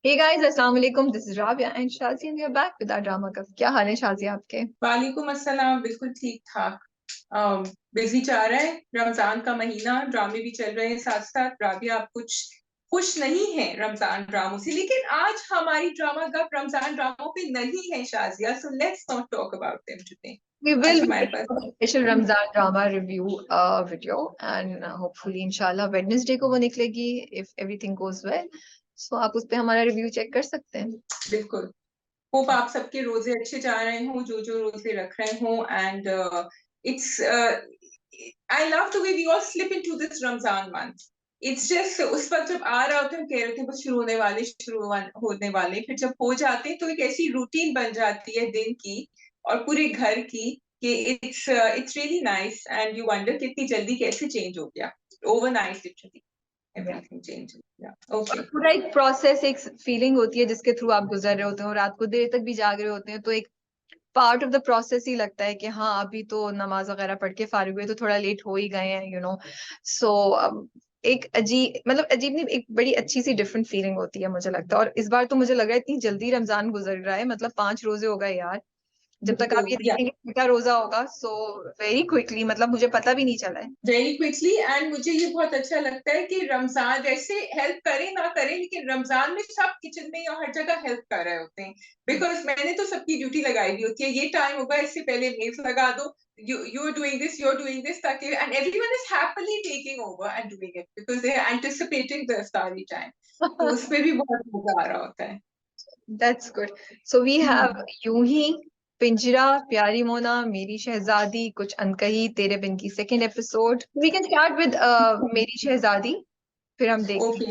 Hey guys, अस्सलाम वालेकुम. This is Rabia and Shazia and we are back with our drama cup. क्या हाल है शाजिया आपके? वालेकुम अस्सलाम। बिल्कुल ठीक ठाक। बिजी जा रहा है, रमजान का महीना, ड्रामे भी चल रहे हैं साथ साथ। राबिया, आप कुछ खुश नहीं है रमजान ड्रामों से, लेकिन आज हमारी ड्रामा गप रमजान ड्रामों पे नहीं है Shazia, so let's not talk about them today. We will आज be हमारे doing pass a special Ramzan drama review video and hopefully inshallah Wednesday को वो निकलेगी if everything goes well. So आप उस पे हमारा review check कर सकते हैं. बिल्कुल होप आप सबके रोजे अच्छे जा रहे हों, जो जो रोजे रख रहे हों। And it's I love the way we all slip into this Ramzan month. इट्स जस्ट उस वक्त जब आ रहा होता है हम कह रहे थे बस होने वाले, फिर जब हो जाते हैं तो एक ऐसी रूटीन बन जाती है दिन की और पूरे घर की कि it's really nice. And you wonder कितनी जल्दी कैसे चेंज हो गया overnight, literally Yeah. Everything change हो गया। और ओके। पूरा एक प्रोसेस, एक फीलिंग होती है जिसके थ्रू आप गुजर रहे होते हो, रात को देर तक भी जाग रहे होते हैं, तो एक पार्ट ऑफ द प्रोसेस ही लगता है कि हाँ अभी तो नमाज वगैरह पढ़ के फारिग हुए तो थोड़ा लेट हो ही गए हैं, सो एक अजीब, मतलब अजीब नहीं, एक बड़ी अच्छी सी डिफरेंट फीलिंग होती है मुझे लगता है। और इस बार तो मुझे लग रहा है इतनी जल्दी रमजान गुजर रहा है, मतलब 5 रोजे हो गए यार। जब तक आप बिल्कुल ये देखेंगे छठा रोजा होगा, सो वेरी क्विकली, मतलब मुझे पता भी नहीं चला है। Very quickly. एंड मुझे ये बहुत अच्छा लगता है कि रमजान वैसे हेल्प करे ना करे, लेकिन रमजान में सब किचन में या हर जगह हेल्प कर रहे होते हैं। बिकॉज मैंने तो सबकी ड्यूटी लगाई दी होती है, ये टाइम होगा इससे पहले मेज लगा दो, you are doing this, you are doing this, ताकि and everyone is happily taking over and doing it because they are anticipating the iftari time. तो उस पे भी बहुत मजा आ रहा होता है। That's good. So we have Yun Hi, पिंजरा, प्यारी मोना, मेरी शहजादी, कुछ अनकही, तेरे बिन की second episode. We can start with Meri Shehzadi, फिर हम देखते ओके।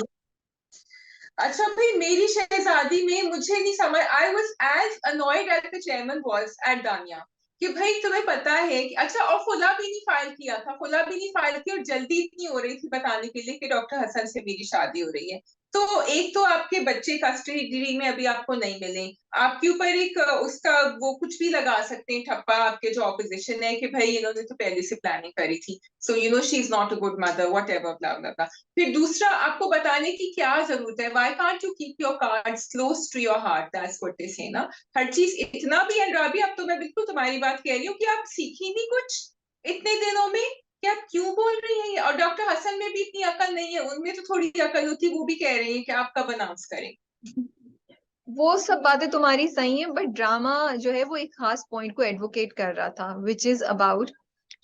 अच्छा भाई, मेरी शहजादी में मुझे नहीं समझ, I was as annoyed at the chairman was at Dania कि भाई तुम्हें पता है कि अच्छा, और खुला भी नहीं फाइल किया था, खुला भी नहीं फाइल किया और जल्दी इतनी हो रही थी बताने के लिए कि डॉक्टर हसन से मेरी शादी हो रही है। तो एक तो आपके बच्चे कस्टडी में अभी आपको नहीं मिले, आपके ऊपर एक उसका वो कुछ भी लगा सकते हैं ठप्पा आपके जो ऑपोजिशन है कि भाई इन्होंने तो पहले से प्लानिंग करी थी, so she is not a good mother, whatever, blah blah blah. फिर दूसरा, आपको बताने की क्या जरूरत है, why can't you keep your cards close to your heart, that's what they say ना। हर चीज इतना भी अनराबी, अब तो मैं बिल्कुल तुम्हारी बात कह रही हूँ कि आप सीखी नहीं कुछ इतने दिनों में, क्या क्यों बोल रही है? और डॉक्टर हसन में भी इतनी अकल नहीं है, उनमें तो थोड़ी अकल होती, वो भी कह रही है कि आप कब अनाउंस करें। हैं. वो सब बातें तुम्हारी सही है, बट ड्रामा जो है वो एक खास पॉइंट को एडवोकेट कर रहा था, विच इज अबाउट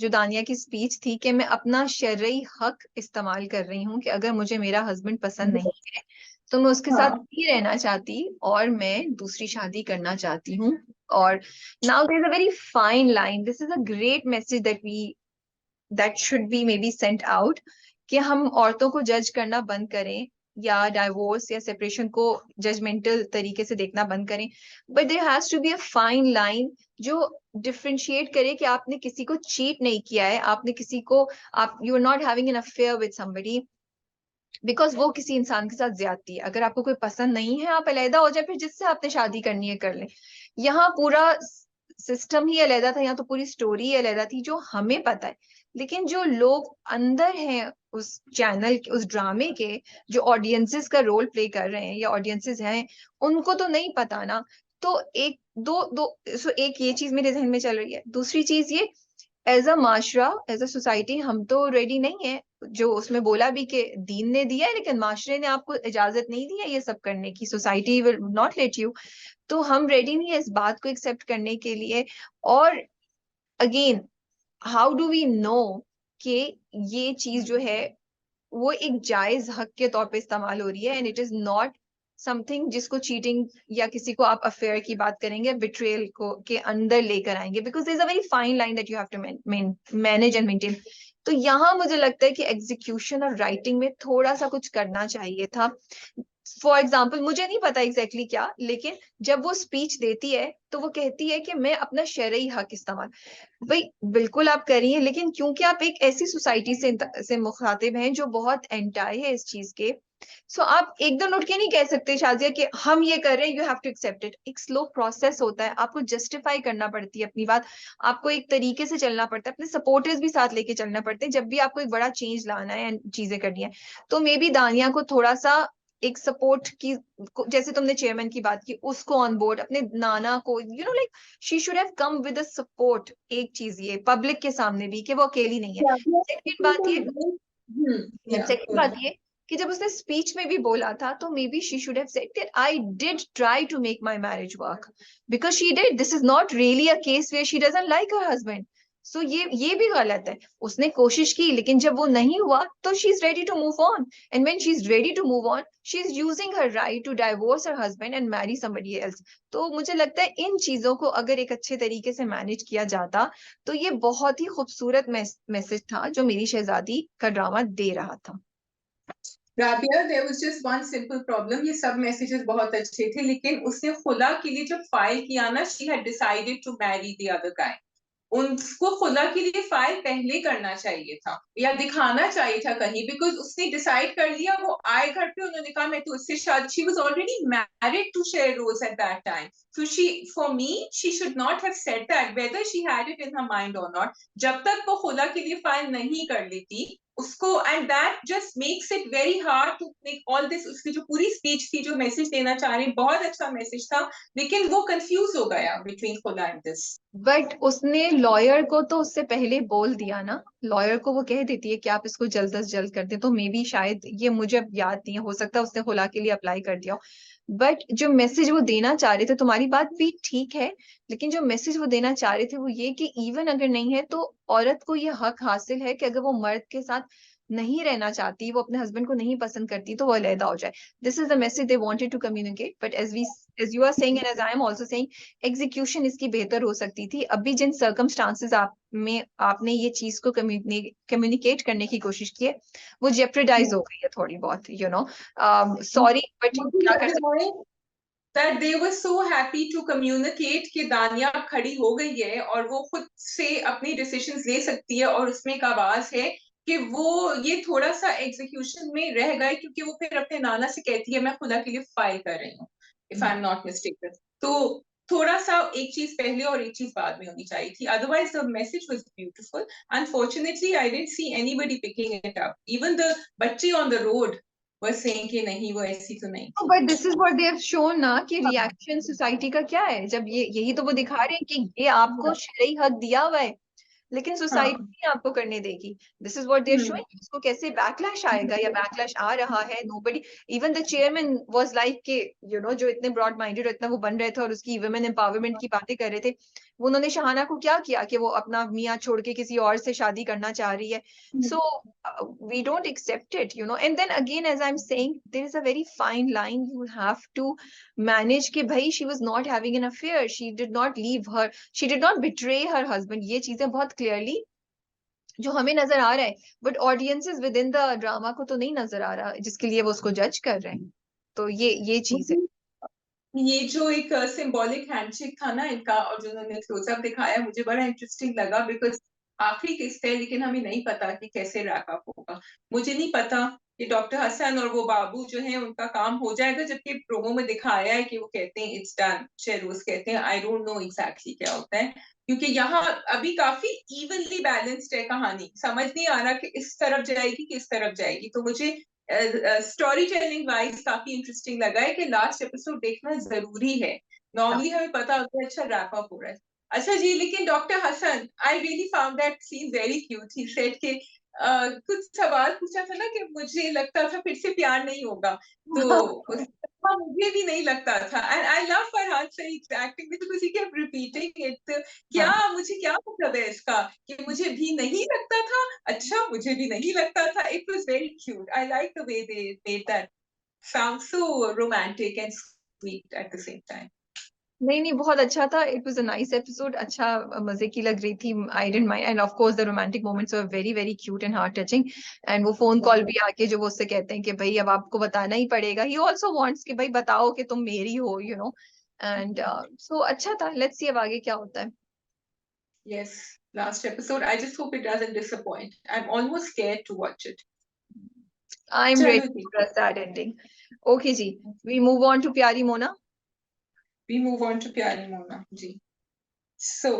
जो दानिया की स्पीच थी कि मैं अपना शरई हक इस्तेमाल कर रही हूँ कि अगर मुझे मेरा हस्बैंड पसंद नहीं है तो मैं उसके साथ हाँ। नहीं रहना चाहती और मैं दूसरी शादी करना चाहती हूँ. और now there is a very fine line, this is a great message that should be may be sent out, कि हम औरतों को जज करना बंद करें या डाइवोर्स या सेपरेशन को जजमेंटल तरीके से देखना बंद करें. But there has to be a fine line जो डिफरेंशिएट करे कि आपने किसी को चीट नहीं किया है, आपने किसी को, आप you are not having an affair with somebody because वो किसी इंसान के साथ ज्यादती है. अगर आपको कोई पसंद नहीं है, आप अलहदा हो जाए, फिर जिससे आपने शादी करनी है कर लें. यहाँ पूरा सिस्टम ही अलहदा था, यहाँ तो पूरी स्टोरी ही अलहदा थी जो हमें पता है, लेकिन जो लोग अंदर हैं उस चैनल के, उस ड्रामे के, जो ऑडियंसेस का रोल प्ले कर रहे हैं या ऑडियंसेस हैं, उनको तो नहीं पता ना. तो एक दो दो सो एक ये चीज मेरे जहन में चल रही है. दूसरी चीज ये, एज अ माशरा, एज अ सोसाइटी हम तो रेडी नहीं है. जो उसमें बोला भी कि दीन ने दिया है लेकिन माशरे ने आपको इजाजत नहीं दी है ये सब करने की, society will not let you. तो हम रेडी नहीं है इस बात को एक्सेप्ट करने के लिए. और again, how do we know कि ये चीज जो है वो एक जायज हक के तौर पे इस्तेमाल हो रही है and it is not something जिसको चीटिंग या किसी को आप अफेयर की बात करेंगे, बिट्रेयल को के अंदर लेकर आएंगे, because there is a very fine line that you have to manage and maintain. तो यहाँ मुझे लगता है कि एग्जीक्यूशन और राइटिंग में थोड़ा सा कुछ करना चाहिए था. फॉर एग्जाम्पल, मुझे नहीं पता एग्जैक्टली क्या, लेकिन जब वो स्पीच देती है तो वो कहती है कि मैं अपना शरई हक इस्तेमाल, भाई बिल्कुल आप करिए, लेकिन क्योंकि आप एक ऐसी सोसाइटी से मुखातिब हैं जो बहुत एंटाई है इस चीज के, सो आप एकदम उठ के नहीं कह सकते शाजिया कि हम ये कर रहे हैं, you have to accept it. एक स्लो प्रोसेस होता है, आपको जस्टिफाई करना पड़ती है अपनी बात, आपको एक तरीके से चलना पड़ता है, अपने सपोर्टर्स भी साथ लेके चलना पड़ते हैं जब भी आपको एक बड़ा चेंज लाना है एंड चीजें करनी है. तो मे बी दानिया को थोड़ा सा एक सपोर्ट की, जैसे तुमने चेयरमैन की बात की, उसको ऑन बोर्ड, अपने नाना को, you know like she should have come with a support. एक चीज ये पब्लिक के सामने भी कि वो अकेली नहीं है। सेकंड बात ये, सेकंड बात ये कि जब उसने स्पीच में भी बोला था तो maybe she should have said that I did try to make my marriage work, because she did, this is not really a case where she doesn't like her husband. So ये भी गलत है। उसने कोशिश की, लेकिन जब वो नहीं हुआ तो she is ready to move on, and when she is ready to move on she is using her right to divorce her husband and marry somebody else. तो मुझे लगता है इन चीजों को अगर एक अच्छे तरीके से मैनेज किया जाता तो ये बहुत ही खूबसूरत मैसेज था जो मेरी शहजादी का ड्रामा दे रहा था। Rabia, there was just one simple problem, ये सब मैसेजेस बहुत अच्छे थे, लेकिन उसने खुला के लिए जब फाइल किया ना, she had decided to marry the other guy. उनको खुला के लिए फाइल पहले करना चाहिए था या दिखाना चाहिए था कहीं, बिकॉज उसने डिसाइड कर लिया। वो आए घर पे, उन्होंने कहा मैं तो उससे शादी, she was already married to Shahroz at that time. So she, for me, she should not have said that whether she had it in her mind और नॉट। जब तक वो खुला के लिए फाइल नहीं कर लेती उसको, and that just makes it very hard to make all this. उसकी जो पूरी स्पीच थी, जो मैसेज देना चाह रही, बहुत अच्छा मैसेज था, लेकिन वो कंफ्यूज हो गया बिटवीन खुला एंड दिस। बट उसने लॉयर को तो उससे पहले बोल दिया ना, लॉयर को वो कह देती है कि आप इसको जल्द अज जल्द कर दें, तो मे बी शायद, ये मुझे अब याद नहीं है, हो सकता है उसने खुला के लिए अप्लाई कर दिया हो। बट जो मैसेज वो देना चाह रहे थे, तुम्हारी बात भी ठीक है, लेकिन जो मैसेज वो देना चाह रहे थे वो ये कि इवन अगर नहीं है तो औरत को ये हक हासिल है कि अगर वो मर्द के साथ नहीं रहना चाहती, वो अपने हस्बैंड को नहीं पसंद करती, तो वो अलहदा हो जाए। This is the message they wanted to communicate, but as you are saying and as I am also saying, execution इसकी बेहतर हो सकती थी। अभी जिन सर्कमस्टांसेस आप में आपने ये चीज को कम्युनिकेट करने की कोशिश की है, वो जेप्रेडाइज हो गई है थोड़ी बहुत, यू नो। सॉरी बट क्या कर सकते। that they were so happy to communicate कि दानिया खड़ी हो गई है और वो खुद से अपनी डिसीजंस ले सकती है, और उसमें एक आवाज है कि वो ये थोड़ा सा एग्जीक्यूशन में रह गए, क्योंकि वो फिर अपने नाना से कहती है मैं खुदा के लिए फाइल कर रही हूँ, if I am not mistaken. तो थोड़ा सा एक चीज पहले और एक चीज बाद में होनी चाहिए थी, otherwise the message was beautiful. Unfortunately I didn't see anybody picking it up, even the bachche on the road were saying कि नहीं वो ऐसी तो नहीं थी। But this is what they have shown ना, कि रिएक्शन सोसाइटी का क्या है, जब ये यही तो वो दिखा रहे हैं कि ये आपको शरई हक दिया हुआ है, लेकिन सोसाइटी हाँ। नहीं आपको करने देगी। This is what they are showing. उसको कैसे बैकलैश आएगा या बैकलैश आ रहा है, nobody, even the chairman was like के, यू नो, जो इतने ब्रॉड माइंडेड और इतना वो बन रहे थे और उसकी वुमेन एम्पावरमेंट की बातें कर रहे थे, वो उन्होंने शहाना को क्या किया कि वो अपना मियाँ छोड़ के किसी और से शादी करना चाह रही है। So we don't accept it, you know. And then again as I am saying, there is a very fine line you have to manage, कि भाई she was not having an affair, she did not leave her, she did not betray her husband. ये चीजें बहुत clearly जो हमें नजर आ रहा है, but audiences with in the drama को तो नहीं नजर आ रहा, जिसके लिए वो उसको जज कर रहे हैं। तो ये चीज है। ये जो एक सिंबॉलिक हैंडशेक था ना इनका, और जो उन्होंने क्लोजअप दिखाया, मुझे बड़ा इंटरेस्टिंग लगा, बिकॉज आखिरी किस्त है लेकिन हमें नहीं पता कि कैसे रैप अप होगा। मुझे नहीं पता कि डॉक्टर हसन और वो बाबू जो है उनका काम हो जाएगा, जबकि प्रोमो में दिखाया है कि वो कहते हैं इट्स डन, शेरोज कहते हैं। आई डोंट नो एग्जैक्टली क्या होता है, क्योंकि यहाँ अभी काफी इवनली बैलेंस्ड है कहानी, समझ नहीं आ रहा कि इस तरफ जाएगी कि इस तरफ जाएगी। तो मुझे स्टोरी टेलिंग वाइज काफी इंटरेस्टिंग लगा है कि लास्ट एपिसोड देखना जरूरी है। नॉर्मली हमें पता होता है अच्छा रैप अप हो रहा है। अच्छा जी, लेकिन doctor Hasan, I really found that scene very cute. He said के कुछ सवाल पूछा था ना कि मुझे लगता था फिर से प्यार नहीं होगा, तो हाँ, मुझे भी नहीं लगता था। And I love Farhan Saeed acting because he kept repeating it. क्या हाँ, मुझे क्या मतलब है इसका कि मुझे भी नहीं लगता था, अच्छा मुझे भी नहीं लगता था। It was very cute, I like the way they made that sound so romantic and sweet at the same time. नहीं नहीं, बहुत अच्छा था। It was a nice episode, अच्छा, मजे की लग रही थी। I didn't mind, end of course the romantic moments were very very cute and heart touching. And वो फोन कॉल भी आके जो वो उससे कहते हैं कि भाई अब आपको बताना ही पड़ेगा, ही आल्सो वांट्स कि भाई बताओ कि तुम मेरी हो, यू नो। एंड सो अच्छा था, लेट्स सी अब आगे क्या होता है। Yes, last episode. I just hope it doesn't disappoint. I'm almost scared to watch it. I am चलो रेडी जी, for a sad ending. Okay जी, वी मूव ऑन टू प्यारी Mona. we move on to प्यारी Mona ji. So,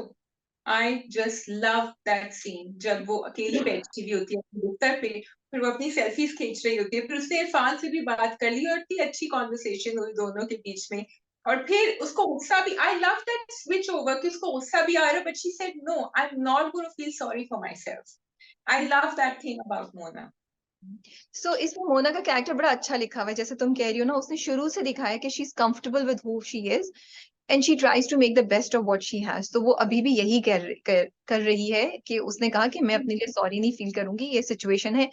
I just love that scene जब वो अकेली बैठी हुई होती है अपने बिस्तर पे, फिर वो अपनी सेल्फीज खींच रही होती है, फिर उसने इरफान से भी बात कर ली और इतनी अच्छी कॉन्वर्सेशन हुई दोनों के बीच में। और फिर उसको गुस्सा भी, I love that switch over कि उसको गुस्सा भी आ रहा है, but she said no, I am not gonna feel sorry for myself. I love that thing about Mona. So इसमें मोना का कैरेक्टर बड़ा अच्छा लिखा हुआ है, जैसे तुम कह रही हो ना, उसने शुरू से दिखाया कि she is comfortable with who she is and she tries to make the best of what she has. तो वो अभी भी यही कर रही है कि उसने कहा कि मैं अपने लिए सॉरी नहीं फील करूंगी, ये सिचुएशन है,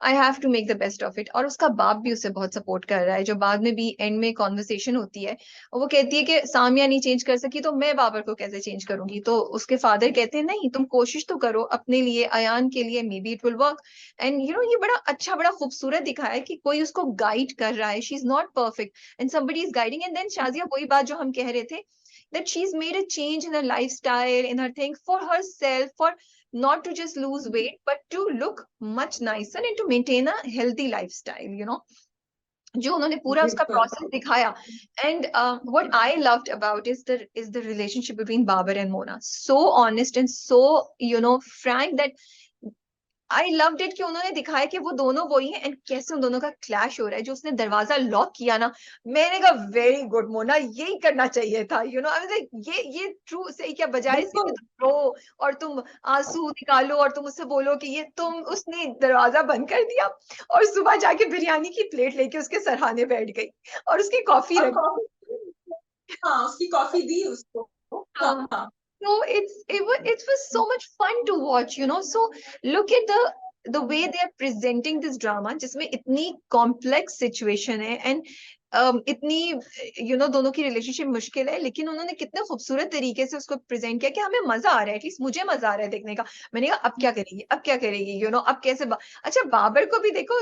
I have to make the best of it. और उसका बाप भी उसे बहुत सपोर्ट कर रहा है, जो बाद में भी एंड में कॉन्वर्सेशन होती है और वो कहती है कि सामिया नहीं चेंज कर सकी तो मैं बाबर को कैसे चेंज करूंगी। तो उसके फादर कहते हैं नहीं, तुम कोशिश तो करो अपने लिए, अयान के लिए, may be it will work. And you no ये बड़ा अच्छा, बड़ा खूबसूरत दिखाया है कि कोई उसको गाइड कर रहा है, she is not perfect and somebody is guiding. And then Shazia, वही बात जो हम कह रहे थे, that she's made a change in her lifestyle, in her thing, for herself, for not to just lose weight, but to look much nicer and to maintain a healthy lifestyle, you know. जो उन्होंने पूरा उसका बिल्कुल। Process दिखाया। And what I loved about is the relationship between Babar and Mona, so honest and so you know frank, that I loved it कि उन्होंने दिखाया कि वो दोनों वही हैं एंड कैसे उन दोनों का क्लैश हो रहा है। जो उसने दरवाजा लॉक किया ना, मैंने कहा वेरी गुड मोना, यही करना चाहिए था, you know. I was like ये ट्रू सही क्या, बजाय इसके कि बिल्कुल। तुम रो और तुम आंसू निकालो और तुम उससे बोलो कि ये तुम, उसने दरवाजा बंद कर दिया और सुबह जाके बिरयानी की प्लेट लेके उसके सरहाने बैठ गई और उसकी कॉफी और रख। कॉफी, हाँ उसकी कॉफी दी उसको। हाँ हाँ, हाँ। so it was so much fun to watch, you know. So look at the way they are presenting this drama, जिसमें इतनी complex situation है and इतनी you know दोनों की रिलेशनशिप मुश्किल है, लेकिन उन्होंने कितने खूबसूरत तरीके से उसको प्रेजेंट किया कि हमें मजा आ रहा है, एटलीस्ट मुझे मजा आ रहा है देखने का। मैंने कहा अब क्या करेगी, अब क्या करेगी, यू नो, अब कैसे अच्छा बाबर को भी देखो,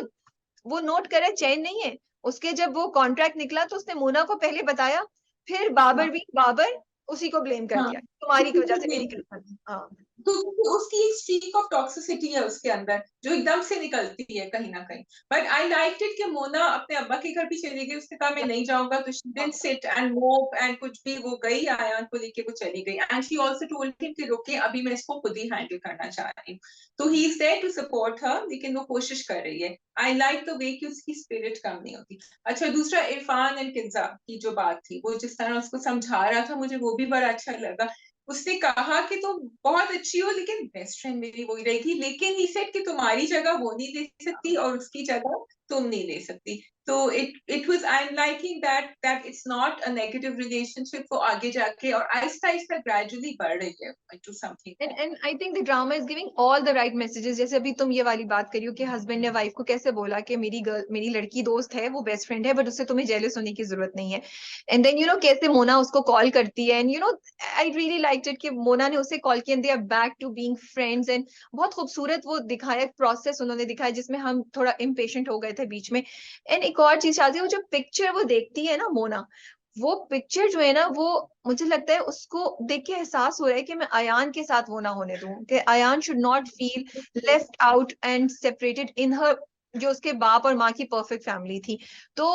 वो नोट करे चैन नहीं है उसके। जब वो कॉन्ट्रैक्ट निकला तो उसने मोना को पहले बताया, फिर बाबर उसी को ब्लेम कर हाँ दिया, तुम्हारी वजह से मेरी हाँ। किस्मत। हाँ। क्योंकि उसकी एक स्ट्रीक ऑफ टॉक्सिसिटी है उसके अंदर जो एकदम से निकलती है कहीं ना कहीं। बट आई लाइक इट कि मोना अपने अब्बा के घर भी चली गई, उसने कहा मैं नहीं जाऊंगा, तो शी डिडंट सिट एंड मोप एंड कुछ भी, वो गई आयान को लेके वो चली गई। And she also told him कि रुके, अभी मैं इसको खुद ही हैंडल करना चाह रही हूँ। तो he is there to support her, लेकिन वो कोशिश कर रही है। आई लाइक द वे कि उसकी स्पिरिट कम नहीं होती। अच्छा, दूसरा इरफान एंड किन्जा की जो बात थी, वो जिस तरह उसको समझा रहा था, मुझे वो भी बड़ा अच्छा लगा। उसने कहा कि तुम बहुत अच्छी हो लेकिन बेस्ट फ्रेंड मेरी वही रहेगी, लेकिन ही सेड कि तुम्हारी जगह वो नहीं ले सकती और उसकी जगह तुम नहीं ले सकती। तो it was, I am liking that it's not a negative relationship, वो आगे जाके और आहिस्ता आहिस्ता ग्रेजुअली बढ़ रही है to something more. And I think the drama is giving all the right messages. जैसे अभी तुम ये वाली बात करी हो कि हस्बैंड ने वाइफ को कैसे बोला कि मेरी लड़की दोस्त है, वो बेस्ट फ्रेंड है, बट उससे तुम्हें जेलस होने की जरूरत नहीं है। एंड देन यू नो कैसे मोना उसको कॉल करती है, and you know I really liked it कि मोना ने उसे कॉल किया and they are back to being friends. And बहुत खूबसूरत वो दिखाया, प्रोसेस उन्होंने दिखाया जिसमें हम थोड़ा इम्पेशेंट हो गए थे बीच में। एंड एक और चीज आती है, वो जो पिक्चर वो देखती है ना मोना, वो पिक्चर जो है ना, वो मुझे लगता है उसको देख के एहसास हो रहा है कि मैं अयान के साथ वो ना होने दूं, कि Ayaan should not feel left out and separated in her, जो उसके बाप और माँ की परफेक्ट फैमिली थी। तो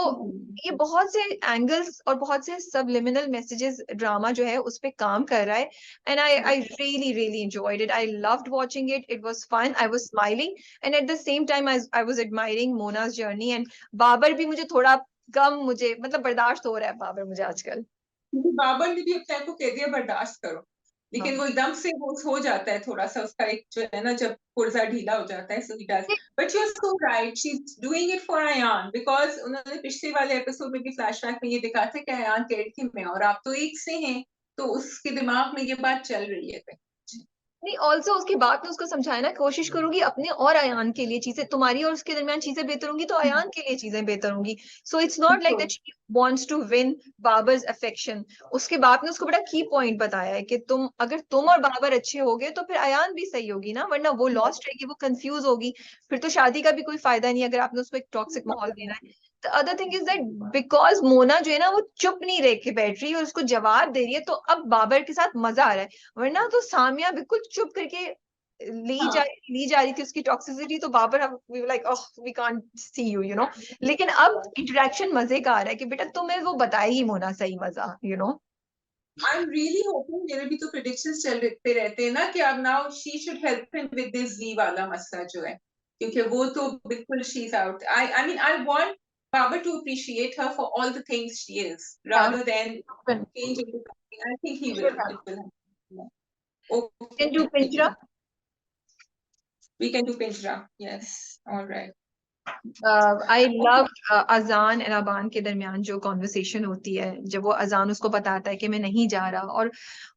ये बहुत से एंगल्स और बहुत से सबलिमिनल मैसेजेस ड्रामा जो है उस पे काम कर रहा है। And I really really enjoyed it, I loved watching it, it was fun, I was smiling and at the same time I was admiring Mona's journey. And Babar भी मुझे थोड़ा कम, मुझे मतलब बर्दाश्त हो रहा है बाबर मुझे आजकल। क्योंकि बाबर ने भी अपने आप को कह दिया बर्दाश्त करो, लेकिन हाँ। वो एकदम से वो हो जाता है थोड़ा सा उसका एक जो है ना, जब पुर्जा ढीला हो जाता है, so he does. But you are so right, she is doing it for Ayan, because उन्होंने पिछले वाले एपिसोड में भी फ्लैशबैक में ये दिखाया था कि अयान कह रही थी मैं और आप तो एक से हैं, तो उसके दिमाग में ये बात चल रही है कहीं। नहीं, ऑल्सो उसकी बात ने उसको समझाया ना, कोशिश करूंगी अपने और अयान के लिए चीजें, तुम्हारी और उसके दरमियान चीजें बेहतर होंगी तो अयान के लिए चीजें बेहतर होंगी। So it's not like that she wants to win Babar's affection. उसके बाप ने उसको बड़ा की पॉइंट बताया है कि तुम और बाबर अच्छे होगे तो फिर अयान भी सही होगी ना, वरना वो लॉस्ट रहेगी, वो कंफ्यूज होगी, फिर तो शादी का भी कोई फायदा नहीं अगर आपने उसको एक टॉक्सिक माहौल देना है। The other thing is that because Mona जो है ना वो चुप नहीं रह के बैठ रही है और उसको जवाब दे रही है, तो अब बाबर के साथ मजा आ रहा है। वरना तो सामिया बिल्कुल चुप करके हाँ, ली जा रही थी उसकी टॉक्सिसिटी, तो बाबर हम we were like oh we can't see you, you know. लेकिन अब इंटरेक्शन मजे का आ रहा है कि बेटा तुम्हें वो बताएगी मोना सही मजा, you know. I am really hoping, मेरे भी तो प्रिडिक्शंस चलते रहते हैं ना कि अब now she should help him with this वी वाला मसला जो है। क्योंकि वो तो बिल्कुल she is out. I mean I want Baba to appreciate her for all the things she is, rather than change into something. I think he will. It will happen. Can do Okay. Pinchra. We can do Pinchra. Yes. All right. I love अजान and Aban के दरमियान जो conversation होती है, जब वो अजान उसको बताता है कि मैं नहीं जा रहा, और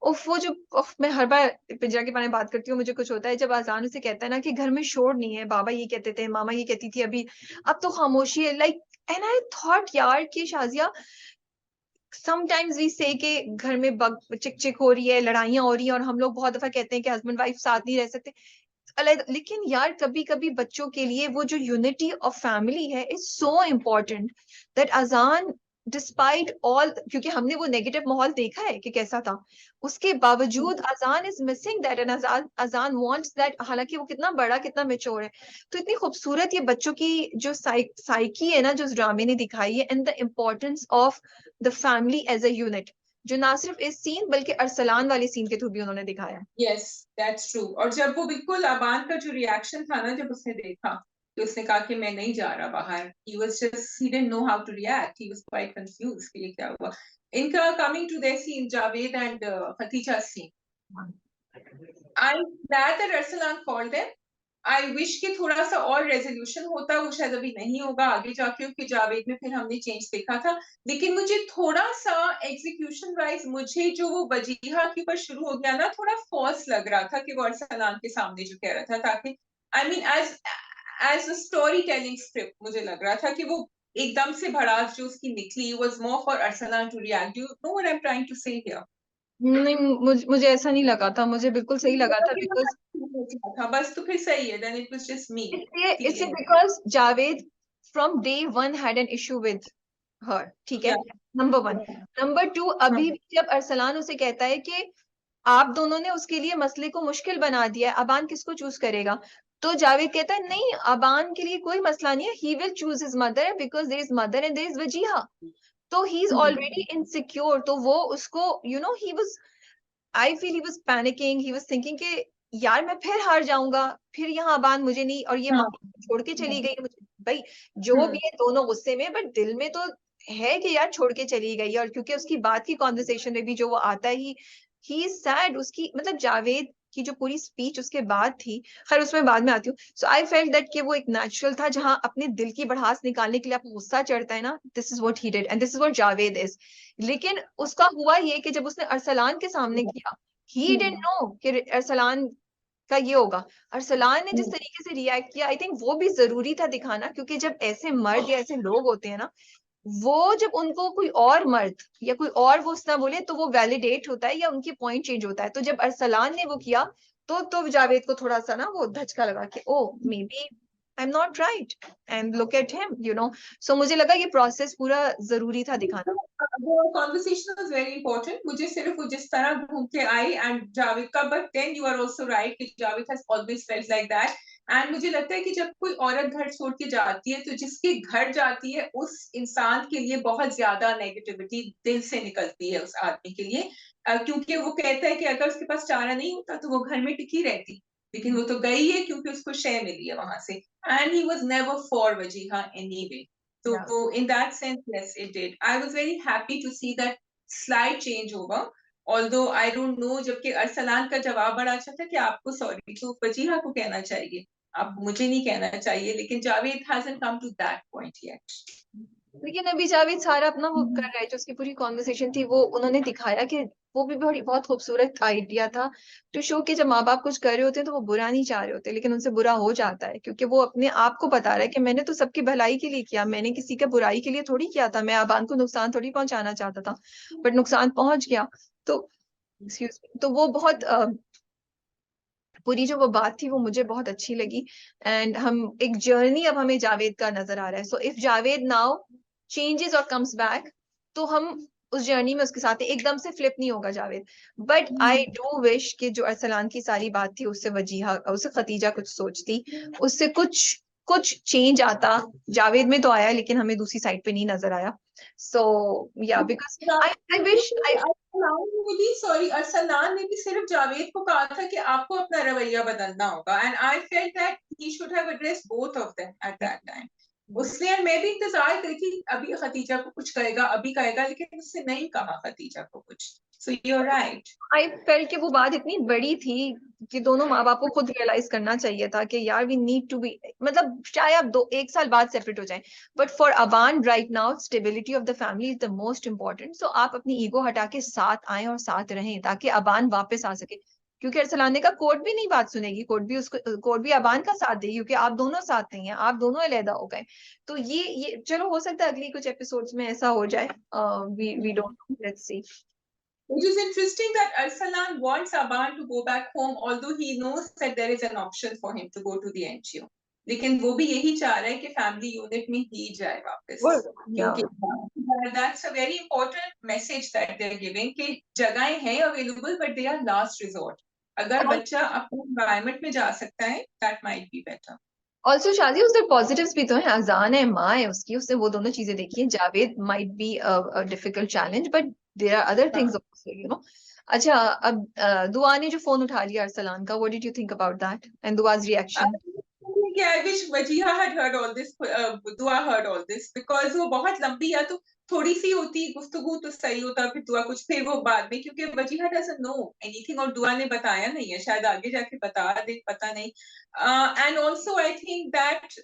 उफ वो जो मैं हर बार पिंजरा के बारे में बात करती हूँ, मुझे कुछ होता है जब अजान उसे कहता है ना कि घर में शोर नहीं है, बाबा ये कहते थे, मामा ये कहती थी, अभी अब तो खामोशी है, लाइक एंड आई थॉट यार कि शाजिया समटाइम्स वी से के घर में बग चिक चिक हो रही है, लड़ाइयां हो रही हैं, और हम लोग बहुत दफा कहते हैं कि हस्बैंड वाइफ साथ नहीं रह सकते अलग, लेकिन यार कभी कभी बच्चों के लिए वो जो यूनिटी ऑफ फैमिली है इज सो इम्पोर्टेंट दैट अजान डिस्पाइट ऑल, क्योंकि हमने वो नेगेटिव माहौल देखा है कि कैसा था, उसके बावजूद अजान इज मिसिंग दैट एंड अजान वांट्स दैट, हालांकि वो कितना बड़ा कितना मेच्योर है। तो इतनी खूबसूरत ये बच्चों की जो साइकी है ना जो इस ड्रामे ने दिखाई है, and the importance of the family as a unit, जो ना सिर्फ इस सीन बल्कि अरसलान वाले सीन के थ्रू भी उन्होंने दिखाया। Yes, that's true. और जब वो बिल्कुल अबान का जो रिएक्शन था ना, जब उसने देखा कि उसने कहा कि मैं नहीं जा रहा बाहर, he didn't know how to react. He was quite confused कि ये क्या हुआ. इनका coming to their scene, Javed and Khatija's scene. I'm glad that Arsalan called them. I wish कि थोड़ा सा और रेजोल्यूशन होता, वो शायद अभी नहीं होगा आगे जाके, क्योंकि जावेद में फिर हमने चेंज देखा था, लेकिन मुझे थोड़ा सा एग्जीक्यूशन वाइज मुझे जो वो वजीहा के ऊपर शुरू हो गया ना, थोड़ा फॉल्स लग रहा था कि वो अरसलान के सामने जो कह रहा था, ताकि I mean as a story telling script मुझे लग रहा था कि वो एकदम से भड़ास जो उसकी निकली was more for Arsalan to react. You know what I am trying to say here. नहीं, मुझे ऐसा नहीं लगा था, मुझे बिल्कुल सही लगा था, बिकॉज था बस, तो फिर सही है, देन इट वाज जस्ट मी इससे feeling. Because Javed from day one had an issue with her, ठीक है, नंबर वन। नंबर टू, अभी भी जब अरसलान उसे कहता है कि आप दोनों ने उसके लिए मसले को मुश्किल बना दिया है, अबान किसको चूज करेगा, तो जावेद कहता है नहीं, अबान के लिए कोई मसला नहीं है, he will choose his mother because there is mother and there is Wajiha, तो ही इज ऑलरेडी इनसिक्योर, तो वो उसको you know he was, I feel he was panicking, he was thinking कि यार मैं फिर हार जाऊंगा, फिर यहाँ अबान मुझे नहीं, और ये माँ छोड़ के चली गई मुझे, भाई जो भी है दोनों गुस्से में, बट दिल में तो है कि यार छोड़ के चली गई, और क्योंकि उसकी बात की कॉन्वर्सेशन में भी जो वो आता ही इज सैड, उसकी मतलब जावेद की जो पूरी स्पीच उसके बाद थी, खैर उसमें बाद में आती हूँ, सो आई फेल्ट दैट कि वो एक नेचुरल था, जहां अपने दिल की भड़ास निकालने के लिए आपको गुस्सा चढ़ता है ना, this is what he did and this is what Javed is. लेकिन उसका हुआ ये कि जब उसने अरसलान के सामने किया, ही डिडंट नो कि अरसलान का ये होगा, अरसलान ने जिस तरीके से रिएक्ट किया, आई थिंक वो भी जरूरी था दिखाना, क्योंकि जब ऐसे मर्द या ऐसे लोग होते हैं ना, वो जब उनको कोई और मर्द या कोई और वो ना बोले तो वो वैलिडेट होता है या उनकी पॉइंट चेंज होता है, तो जब अरसलान ने वो किया तो जावेद को थोड़ा सा ना वो धचका लगा कि oh maybe I am not right and look at him you know, so मुझे लगा ये प्रोसेस पूरा जरूरी था दिखाना। The conversation was very important. मुझे सिर्फ वो जिस तरह घूम के आई एंड जावेद का, but then you are also right कि Javed has always felt like that. And मुझे लगता है कि जब कोई औरत घर छोड़ के जाती है, तो जिसके घर जाती है उस इंसान के लिए बहुत ज्यादा नेगेटिविटी दिल से निकलती है उस आदमी के लिए, क्योंकि वो कहता है कि अगर उसके पास चारा नहीं होता तो वो घर में टिकी रहती, लेकिन वो तो गई है क्योंकि उसको शय मिली है वहां से. And he was never for Wajiha anyway. Yeah. So in that sense, yes, it did. I was very happy to see that slight change over. Although I don't know, जबकि अरसलान का जवाब बड़ा अच्छा था कि आपको सॉरी तो वजीहा को कहना चाहिए, आप मुझे नहीं कहना चाहिए, लेकिन Javed hasn't come to that point yet. लेकिन अभी जावेद सारा अपना वो कर रहा है, जो उसकी पूरी कॉन्वर्सेशन थी वो उन्होंने दिखाया कि वो भी बड़ी बहुत खूबसूरत आइडिया था टू शो कि जब माँ बाप कुछ कर रहे होते हैं तो वो बुरा नहीं चाह रहे होते, लेकिन उनसे बुरा हो जाता है, क्योंकि वो अपने आप को बता रहा है कि मैंने तो सबकी भलाई के लिए किया, मैंने किसी का बुराई के लिए थोड़ी किया था, मैं आबान को नुकसान थोड़ी पहुंचाना चाहता था, बट नुकसान पहुंच गया। तो एक्सक्यूज मी, तो वो बहुत पूरी जो वो बात थी वो मुझे बहुत अच्छी लगी, एंड हम एक जर्नी अब हमें जावेद का नजर आ रहा है, so if Javed now changes और कम्स बैक, तो हम उस जर्नी में उसके साथ हैं, एकदम से फ्लिप नहीं होगा Javed, but I do wish कि जो अरसलान की सारी बात थी उससे वजीहा उससे खतीजा कुछ सोचती, उससे कुछ कुछ चेंज आता, जावेद में तो आया लेकिन हमें दूसरी साइड पे नहीं नजर आया, सो या because I wish I Arsalan ने भी सिर्फ जावेद को कहा था कि आपको अपना रवैया बदलना होगा, and I felt that he should have addressed both of them at that time. उसने, मैं भी इंतजार करी थी अभी खतीजा को कुछ कहेगा, अभी कहेगा, लेकिन उसने नहीं कहा खतीजा को कुछ। So you are right. I felt कि वो बात इतनी बड़ी थी कि दोनों माँ बाप को खुद रियलाइज करना चाहिए था कि यार वी नीड टू बी, मतलब चाहे आप 1 साल बाद सेपरेट हो जाएं, but for Aban right now stability of the family is the most important. So आप अपनी ईगो हटा के साथ आए और साथ रहें ताकि अबान वापस आ सके, क्योंकि अरसलान का कोर्ट भी नहीं बात सुनेगी, कोर्ट भी अबान का साथ देगी, क्योंकि आप दोनों साथ नहीं है, आप दोनों अलहदा हो गए। तो ये चलो हो सकता है अगली कुछ एपिसोड्स में ऐसा हो जाए, we don't, let's see. Which is interesting that Arsalan wants Aban to go back home, although he knows that there is an option for him to go to the NGO. लेकिन वो भी यही चाह रहा है कि फैमिली यूनिट में ही जाए वापस, क्योंकि that's a very important message that they're giving कि जगहें हैं available but they are last resort. अगर बच्चा अपने environment में जा सकता है, that might be better. Also शादी उसके पॉजिटिव्स भी तो है, अजान है, माँ है उसकी, उसने वो दोनों चीजें देखी हैं। Javed might be a difficult challenge but there are other things also, you know. अच्छा, अब दुआ ने जो फोन उठा लिया अरसलान का, what did you think about that and Dua's reaction? I wish Wajiha had heard all this, Dua heard all this, because वो बहुत लंबी है, तो थोड़ी सी होती गुफ्तगू तो सही होता, फिर दुआ कुछ, फिर वो बाद में, क्योंकि वजीहा doesn't know anything और दुआ ने बताया नहीं है, शायद आगे जाके बता दे, पता नहीं। And also I think that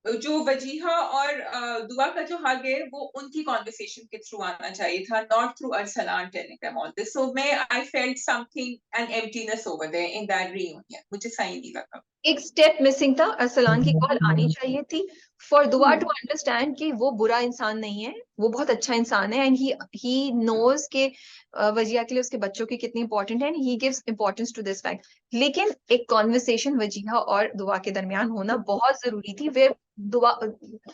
जो वजीहा और दुआ का जो हक है वो उनकी कॉन्वर्सेशन के थ्रू आना चाहिए था, not through Arsalan telling them all this. So मैं I felt something an emptiness over there in that reunion, मुझे सही नहीं लगा। एक स्टेप मिसिंग था, अरसलान की कॉल आनी चाहिए थी फॉर दुआ टू अंडरस्टैंड कि वो बुरा इंसान नहीं है, वो बहुत अच्छा इंसान है, एंड ही नोज के वजिया के लिए उसके बच्चों की कितनी इंपॉर्टेंट है, and he gives importance to this fact. लेकिन एक कॉन्वर्सेशन वजिया और दुआ के दरमियान होना बहुत जरूरी थी, वे दुआ,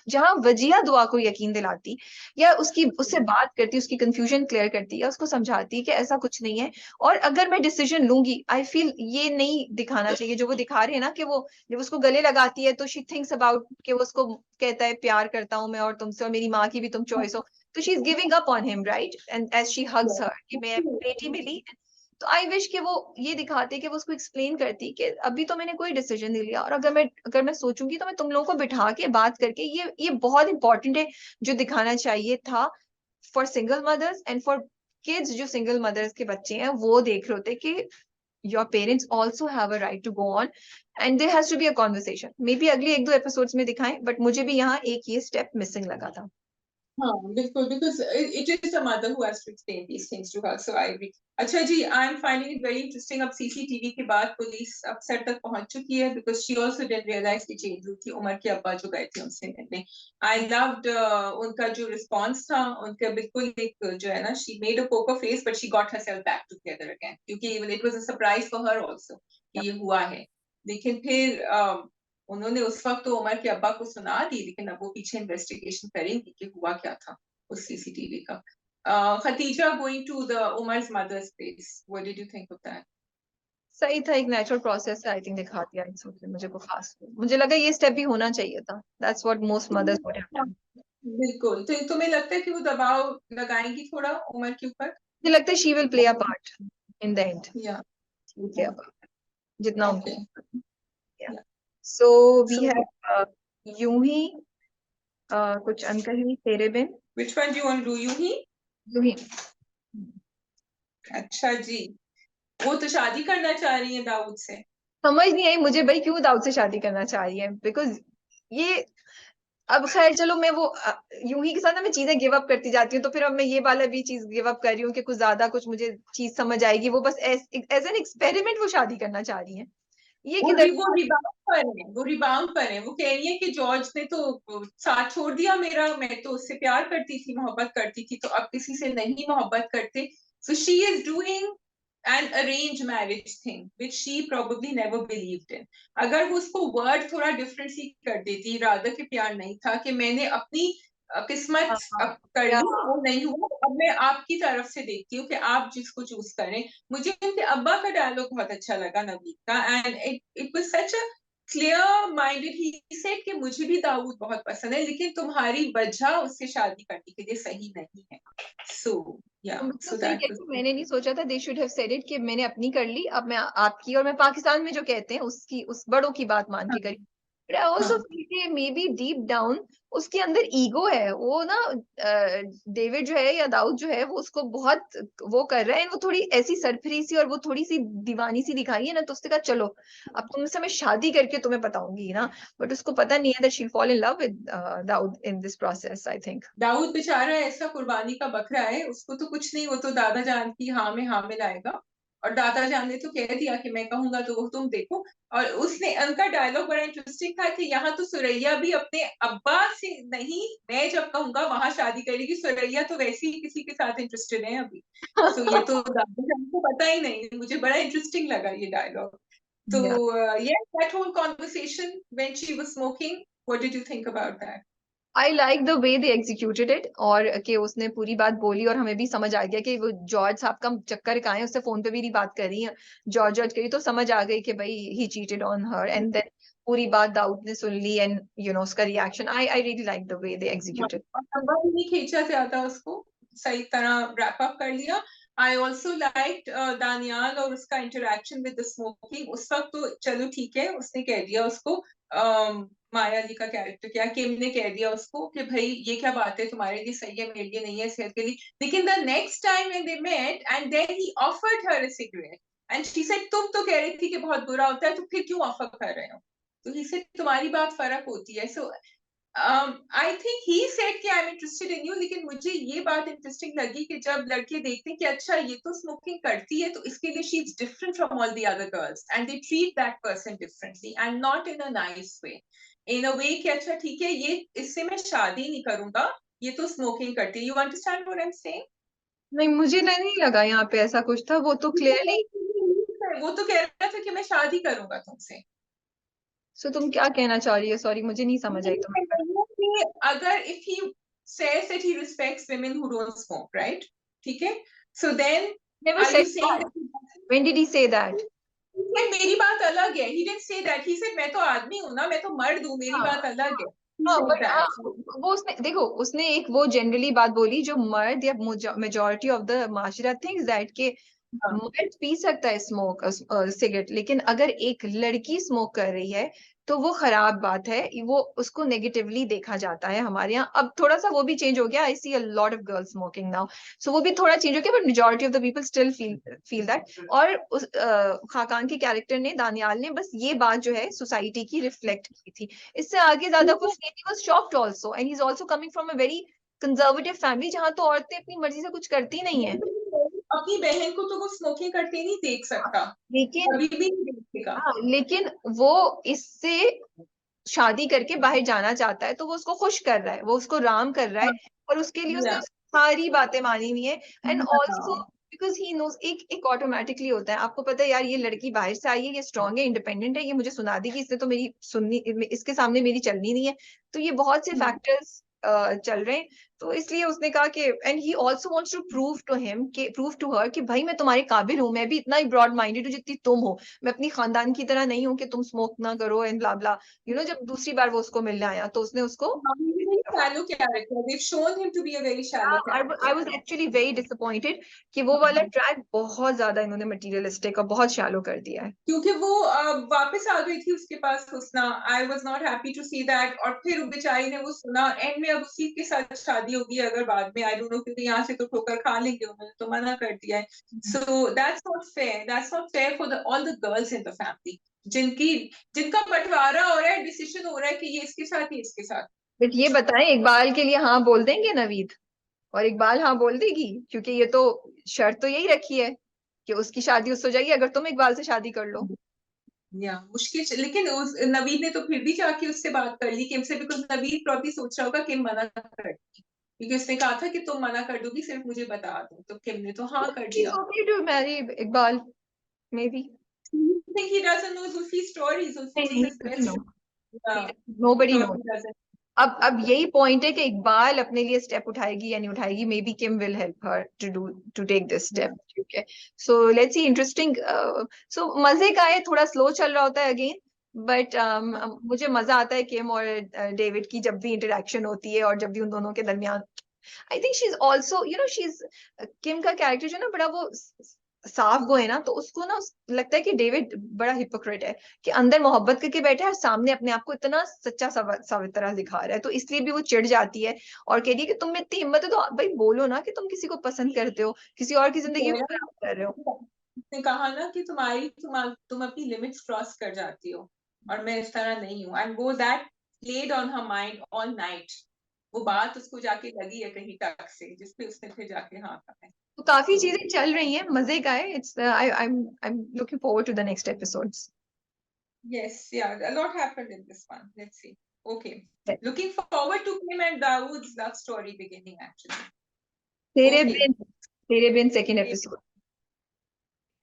जहां वजिया दुआ को यकीन दिलाती या उससे बात करती, उसकी कंफ्यूजन क्लियर करती या उसको समझाती कि ऐसा कुछ नहीं है, और अगर मैं डिसीजन लूंगी, आई फील ये नहीं दिखाना चाहिए जो वो दिखा रहे हैं ना, कि वो जब उसको गले लगाती है तो शी थिंक्स अबाउट कि वो उसको कहता है प्यार करता हूं मैं और तुमसे, और मेरी माँ की भी तुम चॉइस हो, तो she is giving up on him, right, and as she hugs her कि मैं बेटी मिली। तो आई विश कि वो ये दिखाते कि वो उसको एक्सप्लेन करती कि अभी तो मैंने कोई डिसीजन नहीं लिया, और अगर मैं सोचूंगी तो मैं तुम लोगों को बिठा के बात करके, ये बहुत इंपॉर्टेंट है जो दिखाना चाहिए था for single mothers and for kids, जो सिंगल मदर्स के बच्चे हैं वो देख रहे होते कि your parents also have a right to go on and there has to be a conversation. Maybe अगली 1-2 एपिसोड्स में दिखाएं, बट मुझे भी यहाँ एक ये स्टेप मिसिंग लगा था। हाँ बिल्कुल, because it is the mother who has to explain these things to her, so I agree. अच्छा जी, I am finding it very interesting. अब सीसीटीवी के बाद पुलिस अब सेट तक पहुंच चुकी है, because she also didn't realize कि चेंज हुई थी, उमर के अब्बा जो गए थे उनसे मिलने। I loved उनका जो रिस्पॉन्स था, उनका बिल्कुल एक जो है ना, she made a poker face but she got herself back together again, क्योंकि it was a surprise for her also कि ये हुआ है। लेकिन फिर उन्होंने उस वक्त तो उमर के अब्बा को सुना दी, लेकिन अब वो पीछे इन्वेस्टिगेशन करेंगी कि हुआ क्या था उस सीसीटीवी का। Khateeja going to the Umar's mother's place, what did you think of that? सही था, एक नेचुरल प्रोसेस है, आई थिंक दिखा दिया एपिसोड में, मुझे को खास मुझे लगा ये स्टेप भी होना चाहिए था, that's what most mothers would have done. बिल्कुल, तो तुम्हें लगता है कि वो दबाव लगाएंगी थोड़ा उमर के ऊपर? मुझे लगता है she will play a part in the end, या प्ले अ पार्ट जितना ओके, उनको। So we so have Yun he Kuch Ankahi Tere Bin, which one do you want to do, Yunhi? यूं ही। अच्छा जी, वो तो शादी करना चाह रही है दाऊद से। समझ नहीं आई मुझे भाई क्यों दाऊद से शादी करना चाह रही है, बिकॉज ये, अब खैर चलो, मैं वो यूं ही के साथ ना मैं चीजें गिव अप करती जाती हूँ, तो फिर अब मैं ये वाला भी चीज गिव अप कर रही हूँ कि कुछ ज्यादा कुछ मुझे चीज समझ आएगी, वो बस एज एन एक्सपेरिमेंट वो शादी करना चाह रही है, ये किधर। वो रिबाउंड पर है, वो रिबाउंड पर है, वो कह रही है कि जॉर्ज ने तो साथ छोड़ दिया मेरा, मैं तो उससे प्यार करती थी, मोहब्बत करती थी, तो अब किसी से नहीं मोहब्बत करते। सो she is doing an arranged marriage thing which she probably never believed in. अगर वो उसको वर्ड थोड़ा डिफरेंट सी कर देती, राधा के प्यार नहीं था कि मैंने अपनी किस्मत कर ली, वो नहीं हुआ, अब मैं आपकी तरफ से देखती हूँ कि आप जिसको चूज करें। मुझे उनके अब्बा का डायलॉग बहुत अच्छा लगा नवीद का, and it was such a clear minded, he said कि मुझे भी दाऊद बहुत पसंद है, लेकिन तुम्हारी वजह उससे शादी करने के लिए सही नहीं है। सो Yeah, तुम तो so सही that कहते was हो, मैंने नहीं सोचा था, they should have said it कि मैंने अपनी कर ली, अब मैं आपकी, और मैं पाकिस्तान में जो कहते हैं उसकी, उस बड़ों की बात मान के हाँ करी। बट आई ऑल्सो हाँ फील कि मे बी डीप डाउन उसके अंदर ईगो है, वो ना डेविड जो है या दाऊद जो है वो उसको बहुत वो कर रहा है, वो थोड़ी ऐसी सरफरी सी और वो थोड़ी सी दीवानी सी दिखाई है ना, तो उसने कहा चलो अब तुमसे मैं शादी करके तुम्हें बताऊंगी ना। बट उसको पता नहीं है that she fall in love with Dawood in this process, I think. Dawood बेचारा ऐसा कुर्बानी का बकरा है, उसको तो कुछ नहीं, वो तो दादा जान की हाँ में हाँ मिलाएगा। और दादा जान ने तो कह दिया कि मैं कहूंगा तो वो तुम देखो। और उसने, उनका डायलॉग बड़ा इंटरेस्टिंग था कि यहाँ तो सुरैया भी अपने अब्बा से नहीं, मैं जब कहूंगा वहां शादी करेगी। सुरैया तो वैसे ही किसी के साथ इंटरेस्टेड है अभी। सो ये तो दादा जान को पता ही नहीं। मुझे बड़ा इंटरेस्टिंग लगा ये डायलॉग। तो yes, that whole conversation when she was smoking, what did you think about that? I like the way they executed it, और कि उसने पूरी बात बोली और हमें भी समझ आ गया कि वो जॉर्ज साहब का चक्कर का है, उससे फोन पे भी नहीं बात कर रही है, जॉर्ज जॉर्ज करी, तो समझ आ गई कि भाई he cheated on her, and then पूरी बात दाऊद ने सुन ली, एंड उसका reaction, I really like the way they executed. और लंबा भी नहीं खींचा ज्यादा उसको, सही तरह रैप अप कर लिया। आई ऑल्सो लाइक दानियाल और उसका इंटरेक्शन विद द स्मोकिंग। उस वक्त तो चलो ठीक है, उसने कह दिया उसको, माया जी का कैरेक्टर क्या, किम ने कह दिया उसको कि भाई ये क्या बात है, तुम्हारे लिए सही है, मेरे लिए नहीं है, सेहत के लिए। लेकिन the next time when they met and then he offered her a cigarette and she said तुम तो कह रही थी कि बहुत बुरा होता है, तो फिर क्यों ऑफर कर रहे हो? तो ही सेड तुम्हारी बात फर्क होती है। सो आई थिंक ही सेड कि I am interested in you. लेकिन मुझे ये बात इंटरेस्टिंग लगी कि जब लड़के देखते हैं कि अच्छा ये तो स्मोकिंग करती है, तो इसके लिए she is different from all the other girls and they treat that person differently and not in a nice way, in a way कि अच्छा ठीक है, ये इससे मैं शादी नहीं करूंगा, ये तो स्मोकिंग करती है। You understand what I am saying? नहीं, मुझे नहीं लगा यहाँ पे ऐसा कुछ था, वो तो क्लियरली। वो तो कह रहा था कि मैं शादी करूंगा तुमसे। सो तुम क्या कहना चाह रही हो, सॉरी मुझे नहीं समझ आई तुम्हारी कि अगर if he says that he respects women who don't smoke, right? ठीक है, so then बात। Never are said you saying that, that he doesn't? When did he say that? ये मेरी बात अलग है, he didn't say that, he said मैं तो आदमी हूं ना, मैं तो मर्द हूँ, मेरी बात अलग है। He हाँ said बट that. वो उसने देखो, उसने एक वो जनरली बात बोली जो मर्द या मेजोरिटी ऑफ द माशरा थिंक्स दैट के हाँ। मर्द पी सकता है स्मोक सिगरेट, लेकिन अगर एक लड़की स्मोक कर रही है तो वो खराब बात है, वो उसको नेगेटिवली देखा जाता है हमारे यहाँ। अब थोड़ा सा वो भी चेंज हो गया, I see a lot of girls smoking now, so वो भी थोड़ा चेंज हो गया, but majority of the people still feel that. और उस खाकान के कैरेक्टर ने, दानियाल ने, बस ये बात जो है सोसाइटी की रिफ्लेक्ट की थी, इससे आगे ज्यादा कुछ नहीं। He was shocked also, and he is also coming from a very conservative family जहां तो औरतें अपनी मर्जी से कुछ करती नहीं है। अपनी बहन को तो वो स्मोकिंग करते नहीं देख सकता, लेकिन कभी भी नहीं देखेगा। हाँ, लेकिन वो इससे शादी करके बाहर जाना चाहता है, तो वो उसको खुश कर रहा है, वो उसको राम कर रहा है, हाँ, और उसके लिए उसने या, सारी बातें मानी हुई है। एंड ऑल्सो हाँ, बिकॉज ही नोज, एक ऑटोमेटिकली होता है, आपको पता है यार ये लड़की बाहर से आई है, ये स्ट्रांग है, इंडिपेंडेंट है, ये मुझे सुना देगी, इसने तो मेरी सुननी, इसके सामने मेरी चलनी नहीं है। तो ये बहुत से हाँ। फैक्टर्स चल रहे हैं, तो इसलिए उसने कहा कि, and he also wants to prove to him, कि प्रूव टू हर कि भाई मैं तुम्हारे काबिल हूँ, मैं भी इतना ही ब्रॉड माइंडेड हूँ जितनी तुम हो, मैं अपनी खानदान की तरह नहीं हूँ कि तुम स्मोक ना करो एंड ब्ला ब्ला। जब दूसरी बार वो उसको मिलने आया तो उसने उसको, Shallow character. They've shown him to be a very shallow I character. Was actually very disappointed कि वो वाला ट्रैक बहुत ज्यादा इन्होंने मटेरियलिस्टिक और बहुत शैलो कर दिया है। क्योंकि वो वापस आ गई थी उसके पास Husna. I was not happy to see that. और फिर बेचारी ने वो सुना एंड में, अब उसी के साथ शादी होगी अगर बाद में, आई डोंट नो, क्योंकि यहाँ से तो ठोकर खा लेंगे, उन्होंने तो मना कर दिया है। So that's not fair, that's not fair for the all the girls in the family, जिनकी जिनका बंटवारा हो रहा है, डिसीजन हो रहा है कि ये इसके साथ, ये इसके साथ। बट ये बताएं, इकबाल के लिए हाँ बोल देंगे नवीद, और इकबाल हाँ बोल देगी, क्योंकि ये तो शर्त तो यही रखी है कि उसकी शादी उससे हो जाएगी अगर तुम इकबाल से शादी कर लो। या लेकिन उस नवीद ने तो फिर भी जाके उससे बात कर ली किम से, बिकॉज नवीद प्रॉब्ली सोच रहा होगा किम मना कर देगी, क्योंकि उसने कहा था कि तुम मना कर दोगी, सिर्फ मुझे बता दो, तो किम ने तो हाँ कर He's दिया। okay to marry Iqbal, maybe. You think he doesn't know Zulfi's story? Zulfi नहीं was नहीं, his नहीं best नो, friend. Yeah, he nobody thought knows. he doesn't. अब यही पॉइंट है कि इकबाल अपने लिए स्टेप उठाएगी या नहीं उठाएगी, maybe Kim will help her to do, to take this Yeah. Step, ठीक है। So let's see, interesting. सो मजे का है, थोड़ा स्लो चल रहा होता है अगेन, बट मुझे मजा आता है किम और डेविड की जब भी इंटरेक्शन होती है और जब भी उन दोनों के दरमियान I think she is also she is किम का कैरेक्टर जो ना बड़ा वो साफ गो है ना, तो उसको ना लगता है कि डेविड बड़ा हिपोक्रेट है कि अंदर मोहब्बत करके बैठा है और सामने अपने आप को इतना सच्चा सावित्रा दिखा रहा है, तो इसलिए भी वो चिढ़ जाती है और कह रही है कि तुम में इतनी हिम्मत है तो भाई बोलो ना कि तुम किसी को पसंद करते हो, किसी और की जिंदगी को खराब कर रहे हो। उसने कहा ना कि तुम अपनी लिमिट्स क्रॉस कर जाती हो और मैं इस तरह नहीं हूँ, एंड वो that played on her mind all night. वो बात उसको जाके लगी है कहीं तक से, जिसपे उसने फिर जाके हाँ कहा है। तो काफी तो चीजें चल रही हैं, मजे का है। It's I am looking forward to the next episodes. yes, yeah, a lot happened in this one. Let's see. Okay, looking forward to Kim and Dawood's love story beginning actually. तेरे Okay. बिन, तेरे बिन second episode.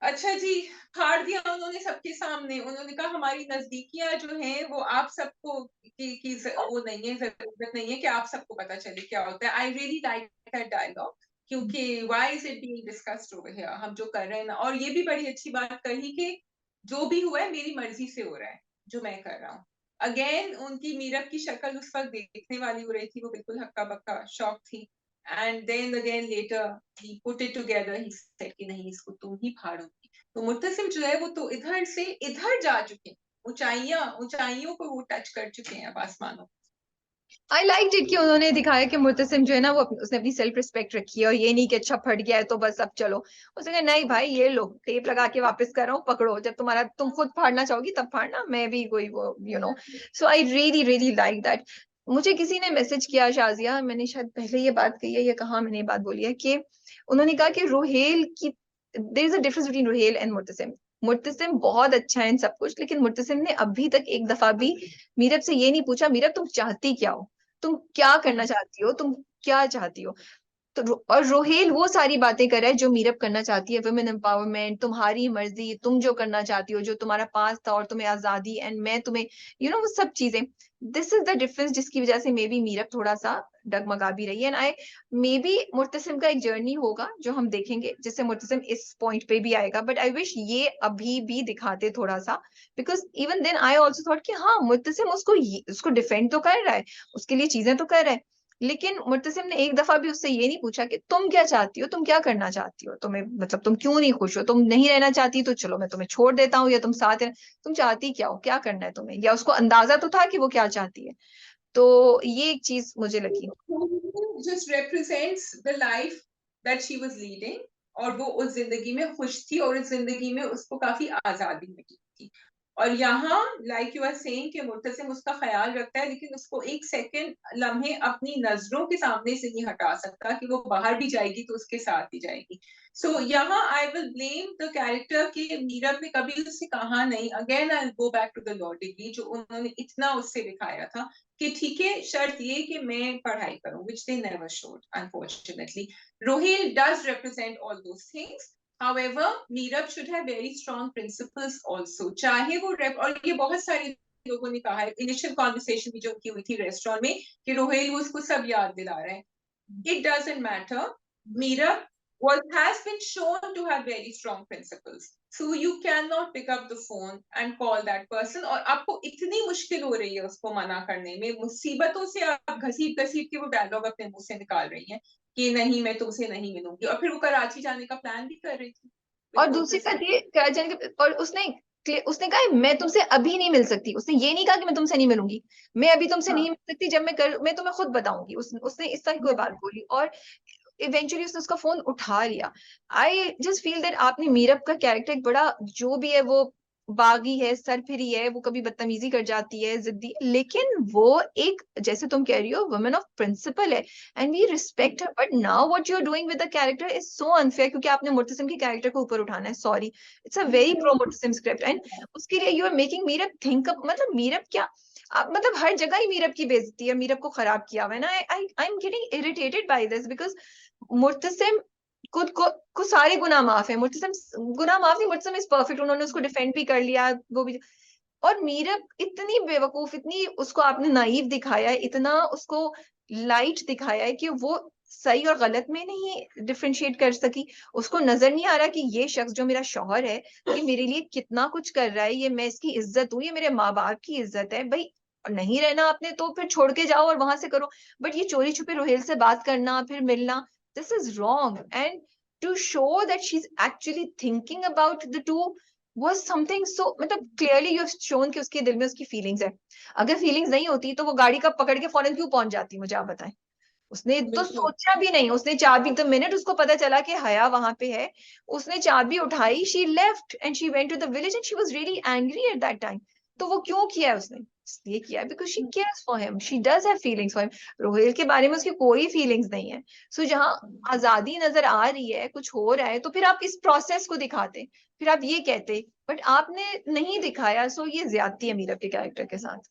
अच्छा जी, फाड़ दिया उन्होंने सबके सामने। उन्होंने कहा हमारी नजदीकियां जो हैं वो आप सबको की वो नहीं है, जरूरत नहीं है कि आप सबको पता चले क्या होता है। I really like that dialogue, क्योंकि why is it being discussed over here, हम जो कर रहे हैं ना। और ये भी बड़ी अच्छी बात कही कि जो भी हुआ है मेरी मर्जी से हो रहा है, जो मैं कर रहा हूँ। अगेन उनकी मीरब की शक्ल उस वक्त देखने वाली हो रही थी, वो बिल्कुल हक्का बक्का शौक थी। And then again later he put it together, he said कि नहीं इसको तुम ही फाड़ोगी। तो मुर्तसिम जो है वो तो इधर से इधर जा चुके हैं, ऊंचाइयों को वो टच कर चुके हैं अब आसमानों। आई लाइक इट कि उन्होंने दिखाया कि मुर्तसिम जो है ना वो उसने अपनी सेल्फ रिस्पेक्ट रखी है, और ये नहीं कि अच्छा फट गया है तो बस अब चलो। उसने कहा नहीं भाई ये लो टेप लगा के वापस कर रहा हूँ, पकड़ो, जब तुम्हारा तुम खुद फाड़ना चाहोगी तब फाड़ना, मैं भी कोई वो so I really really like that. मुझे किसी ने मैसेज किया शाजिया, मैंने शायद पहले ये बात कही है या कहा मैंने ये बात बोली है कि उन्होंने कहा कि रोहेल की there is a difference between Rohail and Murtasim. Murtasim बहुत अच्छा है इन सब कुछ, लेकिन मुर्तसिम ने अभी तक एक दफा भी मीरब से ये नहीं पूछा मीरब तुम चाहती क्या हो, तुम क्या करना चाहती हो, तुम क्या चाहती हो। तो और रोहेल वो सारी बातें कर रहा है जो मीरब करना चाहती है, वुमेन एम्पावरमेंट, तुम्हारी मर्जी, तुम जो करना चाहती हो, जो तुम्हारा पास था और तुम्हें आजादी, एंड मैं तुम्हें वो सब चीजें। दिस इज द डिफरेंस जिसकी वजह से मे बी मीरब थोड़ा सा डगमगा भी रही है। And I may be Murtasim का एक जर्नी होगा जो हम देखेंगे जिससे मुर्तसिम इस पॉइंट पे भी आएगा, बट आई विश ये अभी भी दिखाते थोड़ा सा, because even then I also thought कि हाँ मुर्तसिम उसको डिफेंड तो कर रहा है, उसके लिए चीजें तो कर रहा है, लेकिन मुर्तसिम ने एक दफा भी उससे ये नहीं पूछा कि तुम क्या चाहती हो, तुम क्या करना चाहती हो, तुम्हें मतलब तुम क्यों नहीं खुश हो, तुम नहीं रहना चाहती तो चलो मैं तुम्हें छोड़ देता हूँ, या तुम साथ तुम चाहती क्या हो, क्या करना है तुम्हें, या उसको अंदाजा तो था कि वो क्या चाहती है। तो ये एक चीज मुझे लगी। Just represents the life that she was leading, और वो उस जिंदगी में खुश थी और उस जिंदगी में उसको काफी आजादी मिली थी। और यहाँ लाइक यू आर सेइंग कि मुर्तसिम उसका ख्याल रखता है, लेकिन उसको एक सेकंड लम्हे अपनी नजरों के सामने से नहीं हटा सकता कि वो बाहर भी जाएगी तो उसके साथ ही जाएगी। सो यहाँ I will blame the character कि मीरब ने कभी उससे कहा नहीं। Again I go back to the law degree जो उन्होंने इतना उससे दिखाया था कि ठीक है शर्त ये कि मैं पढ़ाई करूं, which they never showed unfortunately. Rohil does represent all those things. However, Meerab should have very strong principles also. चाहे वो और ये बहुत सारे लोगों ने कहा है, इनिशियल कॉन्वर्सेशन भी जो की हुई थी रेस्टोरेंट में, कि रोहेल वो उसको सब याद दिला रहे हैं। It doesn't matter. Meerab has been shown to have very strong principles. So you cannot pick up the phone and call that person, और आपको इतनी मुश्किल हो रही है उसको मना करने में, मुसीबतों से आप घसीट घसीट के वो डायलॉग अपने मुंह से निकाल रही हैं कि नहीं मैं तुमसे नहीं मिलूंगी, और फिर वो कराची जाने का प्लान भी कर रही थी और दूसरी बात ये और उसने कहा मैं तुमसे अभी नहीं मिल सकती, उसने ये नहीं कहा कि मैं तुमसे नहीं मिलूंगी, मैं अभी तुमसे हाँ। नहीं मिल सकती, जब मैं तुम्हें खुद बताऊंगी, उसने इस तरह की कोई बात बोली, और इवेंचुअली उसने उसका फोन उठा लिया। आई जस्ट फील दैट आपने मीरब का कैरेक्टर एक बड़ा जो भी है वो बागी है, सरफिरी है, वो कभी बदतमीजी कर जाती है, जिद्दी, लेकिन वो एक जैसे तुम कह रही हो वुमेन ऑफ प्रिंसिपल है, and we respect her. But now what you are doing with the character is so unfair, क्योंकि आपने मुर्तसिम के कैरेक्टर को ऊपर उठाना है, sorry, it's a very pro Murtasim script, and उसके लिए you are making Meerab think up, मतलब मीरब क्या, आप मतलब हर जगह ही मीरब की बेइज्जती है, मीरब को खराब किया हुआ है ना। I am getting irritated by this, because Murtasim को सारे गुनाह माफ है, मुर्तसिम गुनाह माफ नहीं, मुर्तसिम इज परफेक्ट, उन्होंने उसको डिफेंड भी कर लिया वो भी। और मीरब इतनी बेवकूफ, इतनी उसको आपने नाइव दिखाया है, इतना उसको लाइट दिखाया है कि वो सही और गलत में नहीं डिफरेंशिएट कर सकी। उसको नजर नहीं आ रहा कि ये शख्स जो मेरा शौहर है ये मेरे लिए कितना कुछ कर रहा है, ये मैं इसकी इज्जत हूँ, ये मेरे माँ बाप की इज्जत है भाई। और नहीं रहना आपने तो फिर छोड़ के जाओ और वहां से करो। बट ये चोरी छुपे रोहेल से बात करना फिर मिलना, this is wrong. And to show that she is actually thinking about the two was something so, मतलब क्लियरली यू हैव शोन कि उसके दिल में उसकी फीलिंग्स है। अगर फीलिंग्स नहीं होती तो वो गाड़ी का पकड़ के फौरन क्यों पहुंच जाती, मुझे आप बताएं। उसने तो बिल्कुल। सोचा भी नहीं, उसने चाबी, द मिनट उसको पता चला कि हया वहां पे है, उसने चाबी उठाई, she left and she went to the village and she was really angry at that time. तो वो क्यों किया है उसने, इसलिए किया है because she cares for him, she does have feelings for him. Rohail के बारे में उसकी कोई फीलिंग्स नहीं है। सो जहां आजादी नजर आ रही है, कुछ हो रहा है, तो फिर आप इस प्रोसेस को दिखाते, फिर आप ये कहते, बट आपने नहीं दिखाया। सो ये ज्यादती है मीरा के कैरेक्टर के साथ।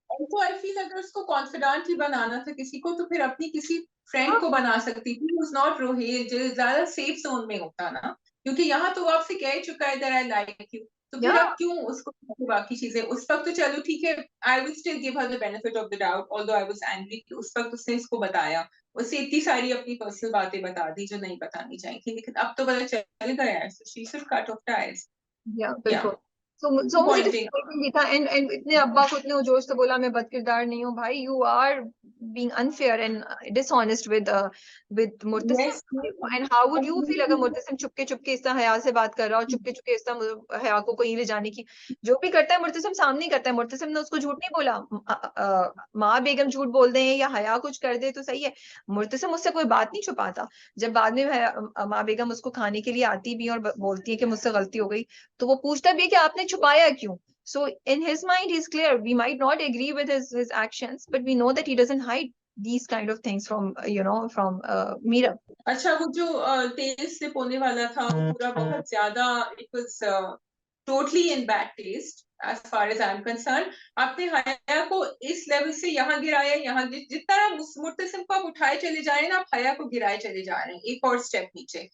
तो आई फील अगर उसको कॉन्फिडेंट ही बनाना था किसी को, तो फिर अपनी किसी फ्रेंड हाँ, को बना सकती थी, who's नॉट रोहित, जो ज्यादा सेफ जोन में होता ना। क्योंकि यहाँ तो वो आपसे कह चुका है दैट आई लाइक यू, तो या फिर आप क्यों उसको बाकी चीजें। उस वक्त तो चलो ठीक है, I will still give her the benefit of the doubt, although I was angry कि उस वक्त उसने इसको बताया, उससे इतनी सारी अपनी पर्सनल बातें बता दी जो नहीं बतानी चाहिए थी, लेकिन अब तो पता चल गया है, so she should cut off ties. या या बिल्कुल। सो मुझे पॉइंटिंग। डिसअपॉइंटिंग भी था। एंड इतने अब्बा को इतने जोश से बोला मैं बदकिरदार नहीं हूँ, भाई you are being unfair and dishonest with Murtasim. Yes. And how would you feel अगर मुर्तसिम चुपके चुपके इस तरह हया से बात कर रहा हो, चुपके चुपके इस तरह हया को कहीं ले जाने की, जो भी करता है मुर्तसिम सामने ही करता है। मुर्तसिम ने उसको झूठ नहीं बोला। माँ बेगम झूठ बोल दे या हया कुछ कर दे तो सही है, मुर्तसिम उससे कोई बात नहीं छुपाता। जब बाद में माँ बेगम उसको खाने के लिए आती भी है और बोलती है कि मुझसे गलती हो गई, तो वो पूछता भी है कि आपने छुपाया क्यों। So in his mind, he's clear. We might not agree with his actions, but we know that he doesn't hide these kind of things from from Meera. अच्छा, वो जो तेल स्लिप होने वाला था वो पूरा बहुत ज्यादा, it was totally in bad taste as far as I am concern. आपने हया को इस लेवल से यहाँ गिराया, यहाँ जितना आप मुर्तसिम को आप उठाए चले जा रहे हैं ना, आप हया को गिराए चले जा रहे हैं एक और स्टेप नीचे।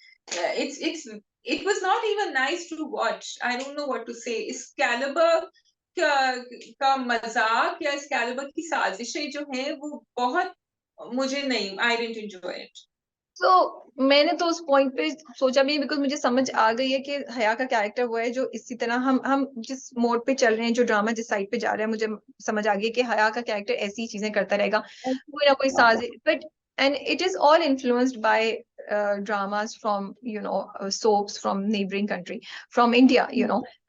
It's it was not even nice to watch, I don't know what to say. इस कैलिबर का मजाक या इस कैलिबर की साजिशें जो हैं वो बहुत, मुझे नहीं, आई डिडंट एंजॉय इट। तो मैंने तो उस पॉइंट पे सोचा भी, बिकॉज मुझे समझ आ गई है कि हया का कैरेक्टर वो है जो इसी तरह हम जिस मोड पे चल रहे हैं, जो ड्रामा जिस साइड पे जा रहा है, मुझे समझ आ गई कि हया का कैरेक्टर ऐसी ही चीजें करता रहेगा, कोई ना कोई साजिश। But and it is all influenced by dramas from soaps from neighbouring country, from India.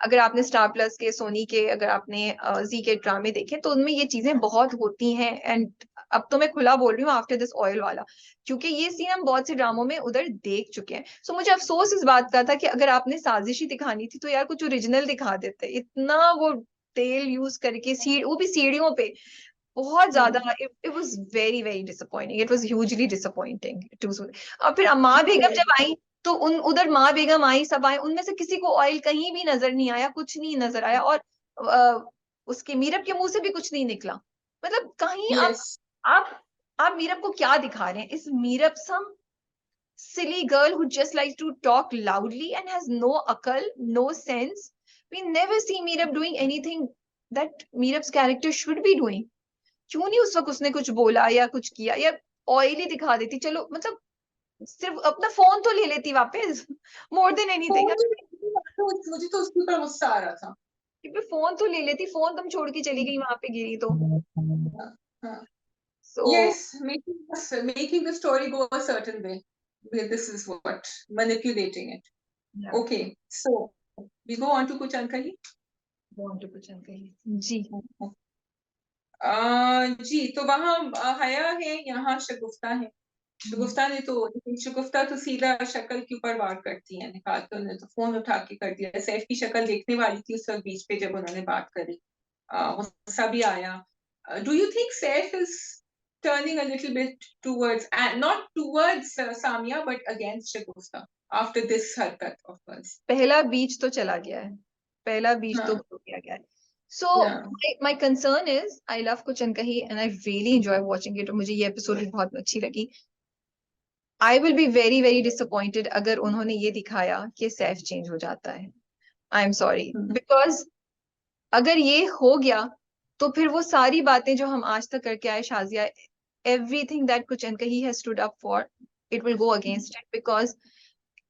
अगर आपने स्टार प्लस के, सोनी के, अगर आपने जी के ड्रामे देखे तो उनमें ये चीजें बहुत होती हैं। एंड अब तो मैं खुला बोल रही हूँ आफ्टर दिस ऑयल वाला, क्योंकि ये सीन हम बहुत से ड्रामों में उधर देख चुके हैं। सो मुझे अफसोस इस बात का था कि अगर आपने साजिश ही दिखानी थी तो यार कुछ ओरिजिनल दिखा देते। इतना वो तेल यूज करके वो भी सीढ़ियों पे, बहुत ज्यादा, it was very very disappointing, it was hugely disappointing too. और फिर माँ बेगम जब आई तो उधर माँ बेगम आई, सब आए, उनमें से किसी को ऑयल कहीं भी नजर नहीं आया, कुछ नहीं नजर आया। और उसके मीरब के मुंह से भी कुछ नहीं निकला। मतलब कहीं यस। आप आप मीरब को क्या दिखा रहे हैं, इस मीरब सम silly girl who just likes to talk loudly and has no akal, no sense. We never see Meerab doing anything that Meerab's character should be doing. क्यों नहीं उस वक्त उसने कुछ बोला या कुछ किया, या ऑयली दिखा देती, चलो मतलब सिर्फ अपना फोन तो ले लेती वापस, मोर देन एनीथिंग। मुझे तो उसके ऊपर गुस्सा आ रहा था। फोन तो ले लेती, फोन तुम छोड़ के चली गई वहां पे गिरी तो। सो Yes, making the story go a certain way. Well, this is what manipulating it. Okay, so we go on to कुछ अंकल जी। जी, तो वहाँ हया है, यहाँ शगुफ्ता है। शगुफ्ता ने तो, शगुफ्ता तो सीधा शक्ल के ऊपर वार करती है, निकाल के उन्होंने तो फोन उठा के कर दिया। सैफ की शक्ल देखने वाली थी उस वक्त बीच पे जब उन्होंने बात करी, गुस्सा भी आया। Do you think Saif is turning a little bit towards, and not towards Samia, but against Shagufta after this harkat of hers? पहला बीज तो चला गया है, पहला बीज तो हाँ, बो गया गया है। So yeah. My concern is, I love Kuch Ankahi and I really enjoy watching it, और मुझे ये एपिसोड भी बहुत अच्छी लगी। I will be very very disappointed अगर उन्होंने ये दिखाया कि सैफ चेंज हो जाता है। आई एम सॉरी, बिकॉज अगर ये हो गया तो फिर वो सारी बातें जो हम आज तक करके आए, शाजिया, एवरीथिंग दैट कुचन कही has stood up for, it will go against it. Because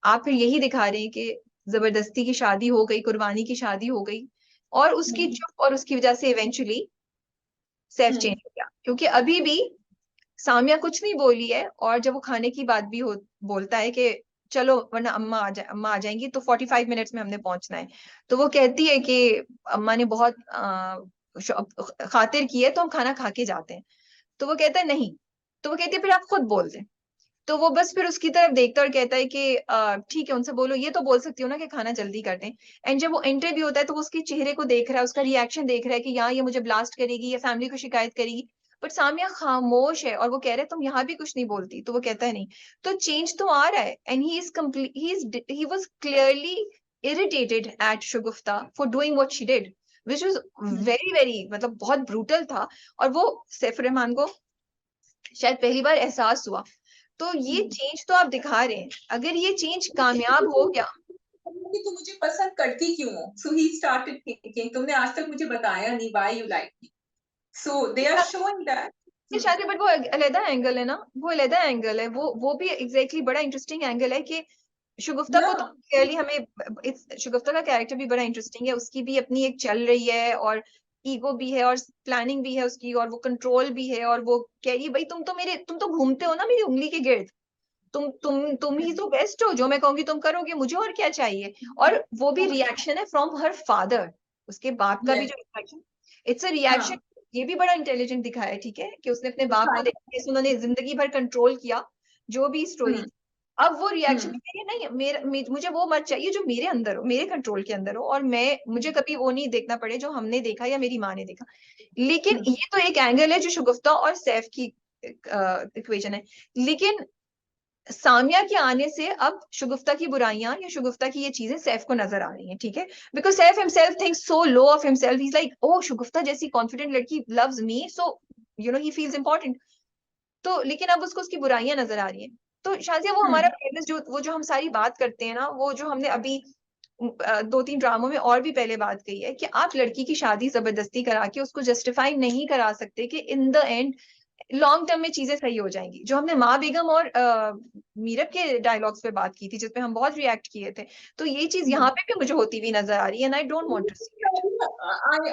आप फिर यही दिखा रहे हैं कि जबरदस्ती की शादी हो गई, कुर्बानी की शादी हो गई, और उसकी चुप और उसकी वजह से इवेंचुअली सैफ चेंज हो गया, क्योंकि अभी भी सामिया कुछ नहीं बोली है, और जब वो खाने की बात भी बोलता है कि चलो वरना अम्मा आ जाएंगी, तो 45 मिनट्स में हमने पहुंचना है, तो वो कहती है कि अम्मा ने बहुत खातिर की है, तो हम खाना खा के जाते हैं। तो वो कहता है नहीं, तो वो कहती है फिर आप खुद बोल दें। तो वो बस फिर उसकी तरफ देखता है और कहता है कि ठीक है उनसे बोलो, ये तो बोल सकती हो ना कि खाना जल्दी कर दें। एंड जब वो एंटर भी होता है तो वो उसके चेहरे को देख रहा है, उसका रिएक्शन देख रहा है कि यहाँ ये मुझे ब्लास्ट करेगी या फैमिली को शिकायत करेगी, बट सामिया खामोश है, और वो कह रहे तुम यहाँ भी कुछ नहीं बोलती, तो वो कहता है नहीं। तो चेंज तो आ रहा है, and he is complete, he was clearly irritated at Shagufta for doing what she did, which was very very, मतलब बहुत ब्रूटल था। और वो सैफ रहमान को शायद पहली बार एहसास हुआ। तो ये चेंज तो आप दिखा रहे हैं, अगर ये चेंज कामयाब हो गया। कि तू मुझे पसंद करती क्यों हो, सो ही स्टार्टेड थिंकिंग तुमने आज तक मुझे बताया नहीं why you like me, so they are showing that. शायद बट वो अलहदा एंगल है ना, वो अलहदा एंगल है, वो भी एग्जैक्टली exactly बड़ा इंटरेस्टिंग एंगल है कि शगुफ्ता या को तो क्लियरली हमें शगुफ्ता का कैरेक्टर भी बड़ा इंटरेस्टिंग है, उसकी भी अपनी एक चल रही है, और ईगो भी है, और प्लानिंग भी है उसकी, और वो कंट्रोल भी है, और वो कह रही है भाई तुम तो घूमते हो ना मेरी उंगली के गिर्द, तुम ही तो बेस्ट हो, जो मैं कहूंगी तुम करोगे, मुझे और क्या चाहिए। और वो भी रिएक्शन है फ्रॉम हर फादर, उसके बाप का भी यस, जो रिएक्शन, इट्स अ रिएक्शन। हाँ, ये भी बड़ा इंटेलिजेंट दिखाया है, ठीक है, कि उसने अपने बाप को दिखाई, देखा, कैसे उन्होंने जिंदगी भर कंट्रोल किया, जो भी स्टोरी हम्म, थी। अब वो रिएक्शन हम्म, है नहीं, मुझे वो मत चाहिए जो मेरे अंदर हो, मेरे कंट्रोल के अंदर हो, और मुझे कभी वो नहीं देखना पड़े जो हमने देखा या मेरी माँ ने देखा। लेकिन हम्म, ये तो एक एंगल है जो शगुफ्ता और सैफ की इक्वेशन है। लेकिन सामिया के आने से अब शगुफ्ता की बुराइयां या शगुफ्ता की ये चीजें सैफ को नजर आ रही हैं, ठीक है, because Saif himself thinks so low of himself, he is like oh Shagufta जैसी कॉन्फिडेंट लड़की loves me, so he feels important. तो लेकिन अब उसको उसकी बुराइयां नजर आ रही हैं। तो शायद वो हमारा हम्म, फेमस जो वो जो हम सारी बात करते हैं ना, वो जो हमने अभी 2-3 ड्रामों में और भी पहले बात कही है, कि आप लड़की की शादी जबरदस्ती करा के उसको जस्टिफाई नहीं करा सकते कि इन द एंड लॉन्ग टर्म में चीजें सही हो जाएंगी, जो हमने माँ बेगम और मीरब के डायलॉग्स पे बात की थी, जिसपे हम बहुत रिएक्ट किए थे। तो ये चीज यहाँ हम्म। पे भी मुझे होती हुई नजर आ रही है, and I don't want to see it.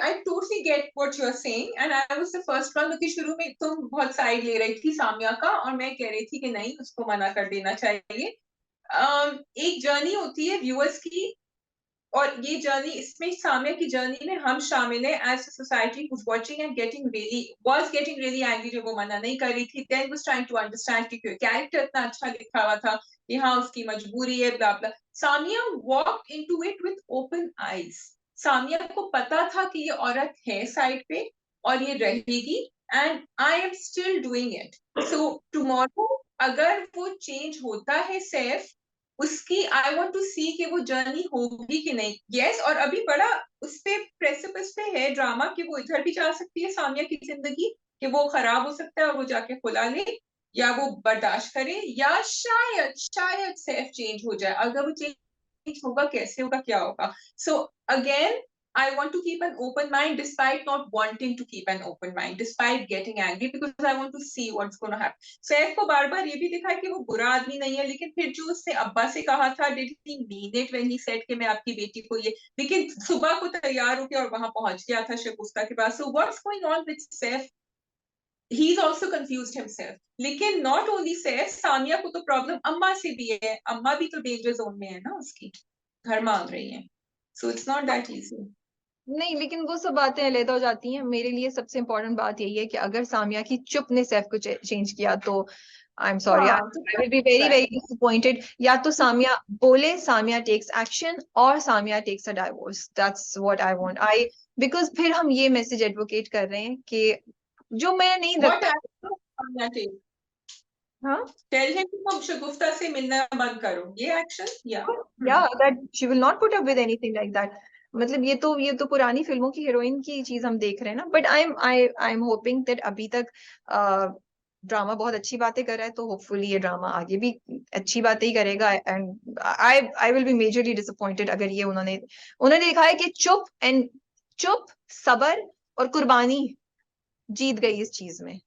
I totally get what you're saying and I was the first one क्योंकि शुरू में तुम बहुत साइड ले रही थी सामिया का और मैं कह रही थी कि नहीं उसको मना कर देना चाहिए। एक जर्नी होती है व्यूअर्स की और ये जर्नी इसमें सामिया की जर्नी में हम शामिल हैं as a society who's watching and getting really angry जब वो मना नहीं कर रही थी then was trying to understand कि कैरेक्टर इतना अच्छा लिखा हुआ था कि हाँ उसकी मजबूरी है ब्ला ब्ला। Samia walked into it with open eyes। Samia को पता था कि ये औरत है साइड पे और ये रहेगी and I am still doing it. So tomorrow अगर वो चेंज होता है सैफ उसकी आई वांट टू सी कि वो जर्नी होगी कि नहीं। यस और अभी बड़ा उस पे प्रेसिपिस पे है ड्रामा कि वो इधर भी जा सकती है सामिया की जिंदगी कि वो खराब हो सकता है और वो जाके खुला ले या वो बर्दाश्त करे या शायद शायद सैफ चेंज हो जाए। अगर वो चेंज होगा कैसे होगा क्या होगा। So again I want to keep an open mind despite not wanting to keep an open mind, despite getting angry because I want to see what's going to happen. Saif को बार बार ये भी दिखा है कि वो बुरा आदमी नहीं है लेकिन फिर जो उसने अब्बा से कहा था did he mean it when he said कि मैं आपकी बेटी को ये लेकिन सुबह को तैयार होकर और वहां पहुंच गया था शगुफ्ता के पास। So what's going on with Saif he is also confused himself. लेकिन नॉट ओनली सैफ सामिया को तो प्रॉब्लम अम्मा से भी है। अम्मा भी तो डेंजर जोन में है ना उसकी घर मांग रही है। सो इट्स नॉट दैट इजी। नहीं, लेकिन वो सब बातें अलहदा हो जाती हैं। मेरे लिए सबसे इम्पोर्टेंट बात यही है कि अगर सामिया की चुप ने सैफ को चेंज किया तो आई एम सॉरी, हाँ तो I will be very very disappointed. या तो सामिया बोले, सामिया टेक्स एक्शन, और Samia takes a divorce, that's what I want. I because फिर हम ये मैसेज एडवोकेट कर रहे हैं कि जो मैं नहीं व्हाट लगता। एक्शन हाँ, टेल हिम कि तुम शगुफ्ता से मिलना बंद करो ये एक्शन या या that she will not put up with anything like that. मतलब ये तो पुरानी फिल्मों की हीरोइन की चीज हम देख रहे हैं ना, but I am hoping that अभी तक ड्रामा बहुत अच्छी बातें कर रहा है, तो होपफुली ये ड्रामा आगे भी अच्छी बातें ही करेगा। And I will B majorly disappointed अगर ये उन्होंने दिखाया कि चुप सबर और कुर्बानी जीत गई इस चीज में।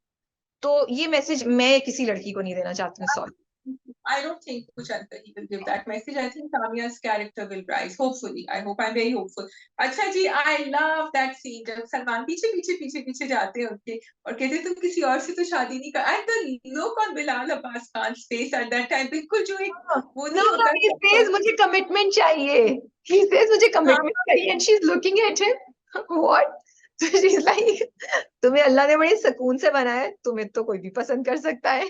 तो ये मैसेज मैं किसी लड़की को नहीं देना चाहती हूँ, sorry. I don't think Kuchanta he will give that message. I think Tamia's character will rise. Hopefully, I hope. I'm very hopeful. अच्छा जी, I love that scene जब सलमान पीछे पीछे पीछे पीछे जाते हैं उनके और कहते हैं तुम किसी और से तो शादी नहीं कर. And the look on Bilal Abbas Khan's face at that time, बिल्कुल जो एक वो No, नहीं no, होता he says मुझे कमिटमेंट चाहिए. He says मुझे हाँ कमिटमेंट चाहिए and she's looking at him. What? So she's like, तुम्हें अल्लाह ने बड़े सुकून से बनाया है, तुम्हें तो कोई भी पसंद कर सकता है.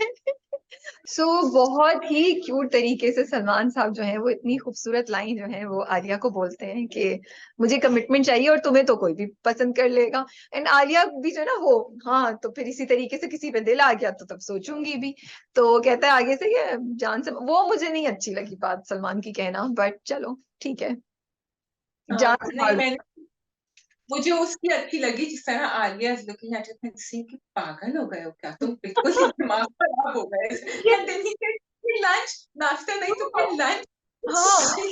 सो बहुत ही क्यूट तरीके से सलमान साहब जो है वो इतनी खूबसूरत लाइन जो है वो आलिया को बोलते हैं कि मुझे कमिटमेंट चाहिए और तुम्हें तो कोई भी पसंद कर लेगा. एंड आलिया भी जो है ना वो हाँ तो फिर इसी तरीके से किसी पे दिल आ गया तो तब सोचूंगी भी. तो वो कहता है आगे से ये जान से वो मुझे नहीं अच्छी लगी बात सलमान की कहना, बट चलो ठीक है जान हाँ, नहीं संभालो. मैंने मुझे उसकी अच्छी लगी जिस तरह Alia is looking at it see कि पागल हो गए हो क्या तुम, बिल्कुल ही दिमाग खराब हो गए. And then he said lunch, नाश्ता नहीं तो फिर लंच. हाँ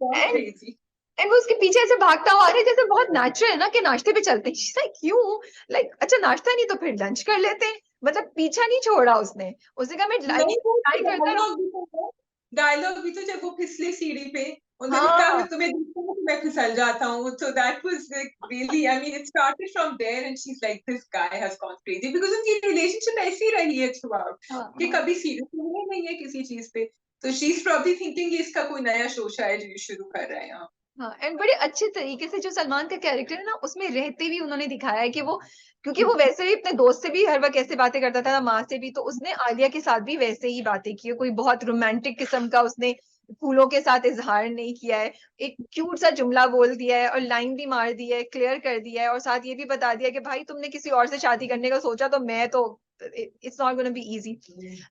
बहुत एंड क्रेजी. एंड वो उसके पीछे ऐसे भागता हुआ आ रहा है जैसे बहुत नेचुरल है ना कि नाश्ते पे चलते हैं. She's like, क्यों लाइक अच्छा नाश्ता नहीं तो फिर लंच कर लेते हैं. मतलब पीछा नहीं छोड़ा उसने कहा मैं नहीं वो ट्राई करता रहूं. डायलॉग भी तो जब वो फिसले सीढ़ी पे उन्होंने कहा मैं हाँ तुम्हें देखता हूँ तो मैं फिसल जाता हूँ. So that was like really, I mean, it started from there and she's like this guy has gone crazy because उनकी relationship ऐसी रही है throughout हाँ कि हाँ कभी सीरियस हुए नहीं है किसी चीज पे. तो she's probably thinking कि इसका कोई नया शो शायद ये शुरू कर रहे हैं. हाँ हाँ. एंड बड़े अच्छे तरीके से जो सलमान का कैरेक्टर है ना उसमें रहते भी उन्होंने दिखाया है कि वो क्योंकि वो वैसे भी अपने दोस्त से भी हर वक्त ऐसे बातें करता था माँ से भी, तो उसने आलिया के साथ भी वैसे ही बातें की है. कोई बहुत रोमांटिक किस्म का उसने फूलों के साथ इजहार नहीं किया है. एक क्यूट सा जुमला बोल दिया है और लाइन भी मार दी है, क्लियर कर दिया है और साथ ये भी बता दिया कि भाई तुमने किसी और से शादी करने का सोचा तो मैं तो it's not gonna be easy.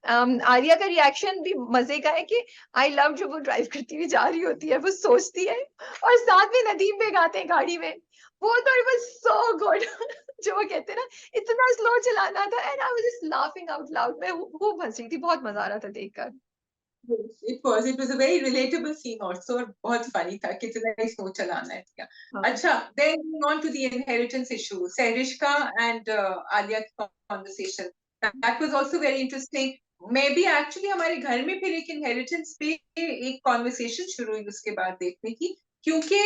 Alia का रिएक्शन भी मजे का है कि आई लव जब वो ड्राइव करती हुई जा रही होती है वो सोचती है और साथ में नदीम बेग आते हैं गाड़ी में. वो तो इट वाज सो गुड. जो वो कहते हैं ना इतना स्लो चलाना था and I was just laughing out loud. मैं खूब हंस रही थी, बहुत मजा आ रहा था देखकर. it was a very relatable scene also और बहुत funny था कितना ही स्लो चलाना है क्या. हाँ अच्छा, then moving on to the inheritance issue, Sarishka and Alia की conversation, that was also very interesting. मैं भी एक्चुअली हमारे घर में फिर एक इनहेरिटेंस पे एक कॉन्वर्सेशन शुरू हुई उसके बाद देखने की, क्योंकि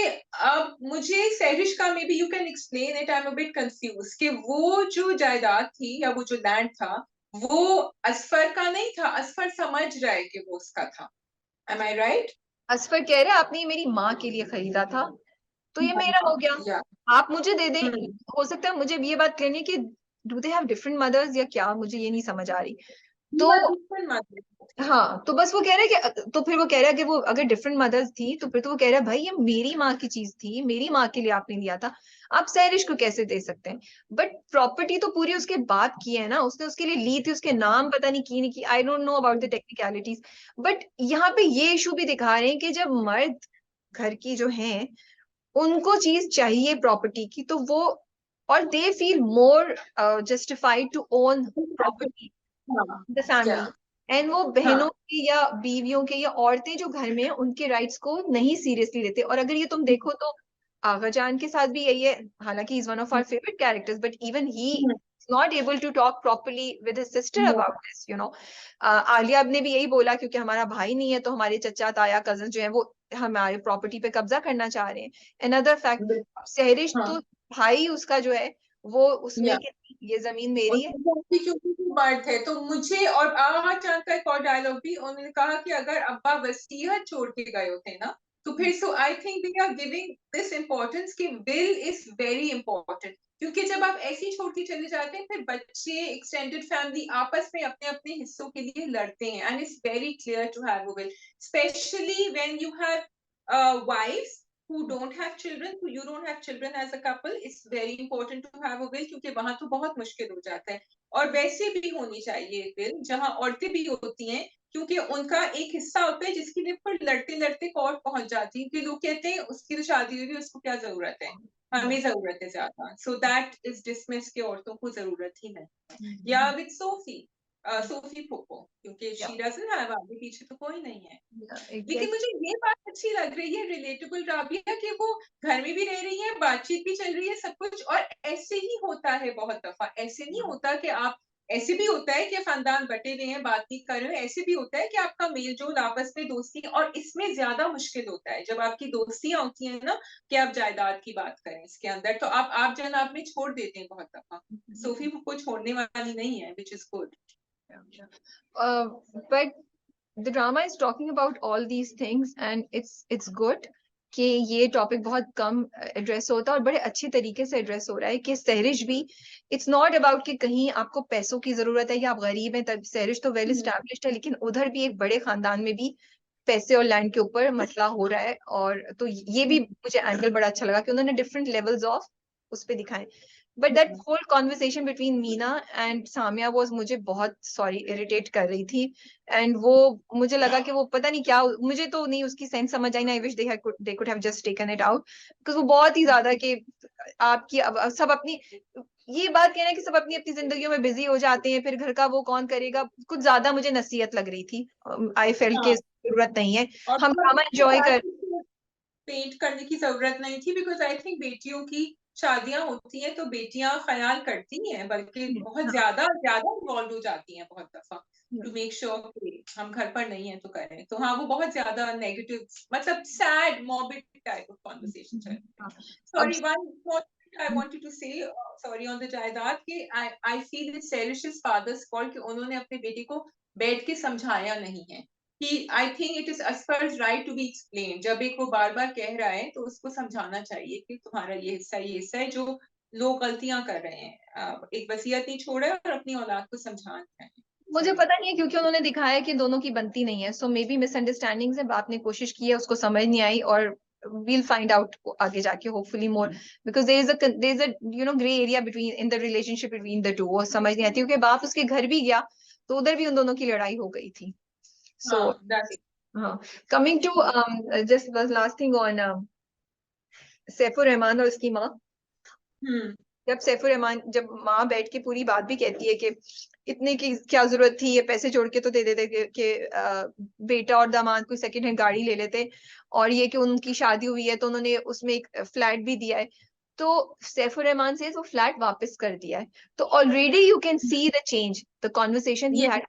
अब मुझे सैरिश्का में भी you can explain it, I am a bit confuse कि वो जो जायदाद थी या वो जो लैंड था वो असफर का नहीं था. असफर समझ रहा है कि वो उसका था. एम आई राइट? असफर कह रहा है आपने ये मेरी माँ के लिए खरीदा था तो ये मेरा हो गया, या आप मुझे दे दें. हो सकता है मुझे ये बात कहनी है कि do they have different mothers या क्या, मुझे ये नहीं समझ आ रही. तो हाँ तो बस वो कह रहा है कि तो फिर वो कह रहा है कि वो अगर डिफरेंट मदर्स थी तो फिर तो वो कह रहा है भाई ये मेरी माँ की चीज थी, मेरी माँ के लिए आपने लिया था, आप सैरिश को कैसे दे सकते हैं. बट प्रॉपर्टी तो पूरी उसके बाप की है ना, उसने उसके लिए ली थी, उसके नाम पता नहीं की नहीं की, आई don't know about the technicalities. But यहाँ पे ये इशू भी दिखा रहे हैं कि जब मर्द घर की जो हैं उनको चीज चाहिए प्रॉपर्टी की तो वो और they feel more justified to own property the family. And वो बहनों के या बीवियों के या औरतें जो घर में हैं उनके राइट्स को नहीं सीरियसली लेते. और अगर ये तुम देखो तो आगा जान के साथ भी यही है, हालांकि is one of our favourite characters but even he not able to talk properly with his sister about this you know. Alia ने भी यही बोला क्योंकि हमारा भाई नहीं है तो हमारे चचा ताया कजन जो है वो हमारे प्रॉपर्टी पे कब्जा करना चाह रहे हैं. अनदर फैक्ट सहरिश तो भाई उसका जो है वो उसमें कि ये जमीन मेरी है. क्योंकि वो मर्द है. तो मुझे और आहा चांद का एक और डायलॉग भी उन्होंने कहा कि अगर अब्बा वसीयत छोड़ के गए होते ना तो फिर so I think they are giving this importance कि विल इज वेरी इंपॉर्टेंट, क्योंकि जब आप ऐसे ही छोड़ के चले जाते हैं फिर बच्चे एक्सटेंडेड फैमिली आपस में अपने अपने हिस्सों के लिए लड़ते हैं. And it's very clear to have a will, specially when you have wives who don't have children, who you don't have children as a couple, it's very important to have a will क्योंकि वहां तो बहुत मुश्किल हो जाता है. और वैसे भी होनी चाहिए will जहां औरतें भी होती हैं, क्योंकि उनका एक हिस्सा होता है जिसके लिए फिर लड़ते लड़ते कोर्ट पहुंच जाती है कि लोग कहते हैं उसकी तो शादी हुई, उसको क्या जरूरत है, हमें जरूरत है ज्यादा. सो दैट इज डिसमिस कि औरतों को जरूरत ही नहीं. या विद सोफी, सोफी पोपो, क्योंकि शी डजंट हैव, आगे पीछे तो कोई नहीं है. लेकिन मुझे ये बात अच्छी लग रही है रिलेटेबल राबिया कि वो घर में भी रह रही है, बातचीत भी चल रही है, सब कुछ. और ऐसे ही होता है बहुत दफा, ऐसे नहीं होता कि आप ऐसे भी होता है कि खानदान बटे हुए हैं, बात नहीं कर रहे हैं, ऐसे भी होता है कि आपका मेल जोल आपस में दोस्ती, और इसमें ज्यादा मुश्किल होता है जब आपकी दोस्तियां होती हैं ना कि आप जायदाद की बात करें इसके अंदर, तो आप जन आप में छोड़ देते हैं बहुत दफा। सोफी को छोड़ने वाली नहीं है, which is good. But the drama is talking about all these things and it's good कि ये टॉपिक बहुत कम एड्रेस होता है और बड़े अच्छे तरीके से एड्रेस हो रहा है कि सहरिश भी, इट्स नॉट अबाउट कि कहीं आपको पैसों की जरूरत है या आप गरीब हैं तब सहरिश तो वेल एस्टैब्लिश्ड है, लेकिन उधर भी एक बड़े खानदान में भी पैसे और लैंड के ऊपर मसला हो रहा है। और तो ये भी मुझे एंगल बड़ा अच्छा लगा कि उन्होंने डिफरेंट लेवल्स ऑफ उस पे दिखाए। But that whole conversation between Meena and Samia was मुझे बहुत इरिटेट कर रही थी। एंड वो मुझे लगा कि वो पता नहीं क्या, मुझे तो नहीं उसकी सेंस समझ आई ना। I wish they could have just taken it out because वो बहुत ही ज्यादा कि आपकी अब सब अपनी, ये बात कहना है कि सब अपनी अपनी जिंदगियों में बिजी हो जाते हैं, फिर घर का वो कौन करेगा, कुछ ज्यादा मुझे नसीहत लग रही थी। आई फेल्ट के जरूरत नहीं है, और हम ड्रामा एंजॉय कर। पेंट करने की जरूरत नहीं थी, बिकॉज आई थिंक बेटियों की शादियां होती हैं तो बेटियां ख्याल करती हैं, बल्कि बहुत ज्यादा ज्यादा इन्वॉल्व हो जाती हैं बहुत दफा टू मेक श्योर कि हम घर पर नहीं है तो करें। तो हाँ, वो बहुत ज्यादा नेगेटिव, मतलब sad morbid type of conversation चल रही है। Sorry, one I wanted to say, sorry, on the जायदाद के, I feel that Serish's father's fault कि उन्होंने अपने बेटे को बैठ के समझाया नहीं है। I think it is Asfar's right to be explained। जब एक वो बार बार कह रहा है तो उसको समझाना चाहिए कि तुम्हारा ये हिस्सा है जो लोग गलतियां कर रहे हैं, एक वसीयत नहीं छोड़ा है और अपनी औलाद को समझाना है। मुझे पता नहीं है क्योंकि उन्होंने दिखाया कि दोनों की बनती नहीं है, सो मे बी मिसअंडरस्टैंडिंग्स है, आपने कोशिश की है उसको समझ नहीं आई, और we'll find out आगे जाके hopefully more because there is a you know gray area between in the relationship between the two। वो समझ नहीं आती क्योंकि बाप उसके घर भी गया तो उधर भी उन दोनों की लड़ाई हो गई थी। So हाँ, coming to just was last thing on Saifur Rahman और उसकी माँ। जब माँ बैठ के पूरी बात भी कहती है कि इतने की क्या जरूरत थी, ये पैसे जोड़ के तो दे देते कि बेटा और दामाद कोई सेकंड हैंड गाड़ी ले लेते, और ये कि उनकी शादी हुई है तो उन्होंने उसमें एक फ्लैट भी दिया है, तो सैफुर रहमान से वो फ्लैट वापस कर दिया है। तो already you can see the change, the conversation he had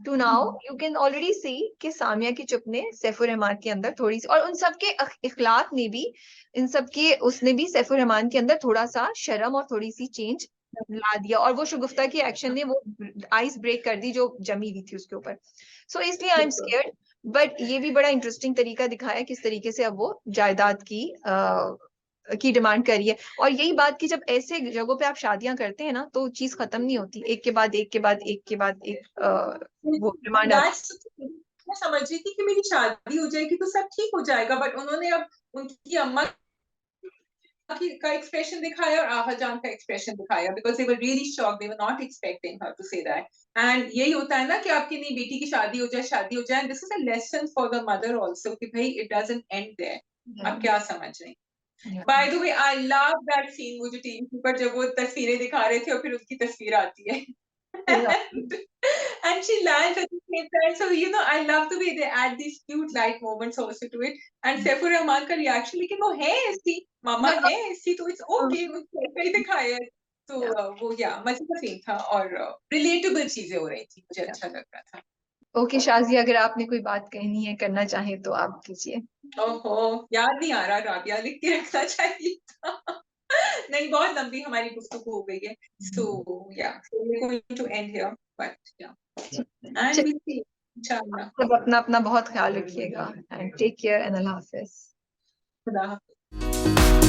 to now you can already see कि सामिया की चुप ने सैफुर रहमान के अंदर थोड़ी सी, और उन सबके इखलाक ने भी, इन सब के उसने भी सैफुर रहमान के अंदर थोड़ा सा शर्म और थोड़ी सी चेंज ला दिया, और वो शगुफ्ता की एक्शन ने वो आइस ब्रेक कर दी जो जमी हुई थी उसके ऊपर। सो इसलिए आई एम स्केयर्ड। बट ये भी बड़ा इंटरेस्टिंग तरीका दिखाया किस तरीके से अब वो जायदाद की डिमांड करी है। और यही बात कि जब ऐसे जगहों पे आप शादियां करते हैं ना तो चीज खत्म नहीं होती, एक के बाद एक के बाद एक के बाद एक वो डिमांड आती। मैं समझ रही थी कि मेरी शादी हो जाएगी तो सब ठीक हो जाएगा, बट उन्होंने अब उनकी अम्मा का एक्सप्रेशन दिखाया और आहा जान का एक्सप्रेशन दिखाया, because they were really shocked, they were not expecting her to say that. And यही होता है ना कि आपकी नहीं बेटी की शादी हो जाए, this is a lesson for the mother also कि भाई इट डजंट एंड देयर। आप क्या समझ रहे हैं? By the way, I love that scene, मुझे टीवी पर जब वो तस्वीरें दिखा रहे थे और फिर उसकी तस्वीर आती है and she lands at the same time. So, you know, I love the way they add these cute light moments also to it. And Saifur Rahman का reaction, लेकिन वो है ऐसी, मामा है ऐसी, तो it's okay, उसको ऐसा ही दिखाया है। तो वो मजे का सीन था और रिलेटेबल चीजें हो रही थी, मुझे अच्छा लग रहा था। ओके शाजी, अगर आपने कोई बात कहनी है, करना चाहे तो आप कीजिए। ओहो, याद नहीं आ रहा, राबिया लिख के रखना चाहिए था। नहीं, बहुत लंबी हमारी गुफ्तगू हो गई है। So yeah, so we're going to end here, but yeah, and we see इंशाल्लाह। सब अपना अपना बहुत ख्याल रखिएगा, एंड टेक केयर एंड अल्लाह हाफिज। खुदा हाफिज।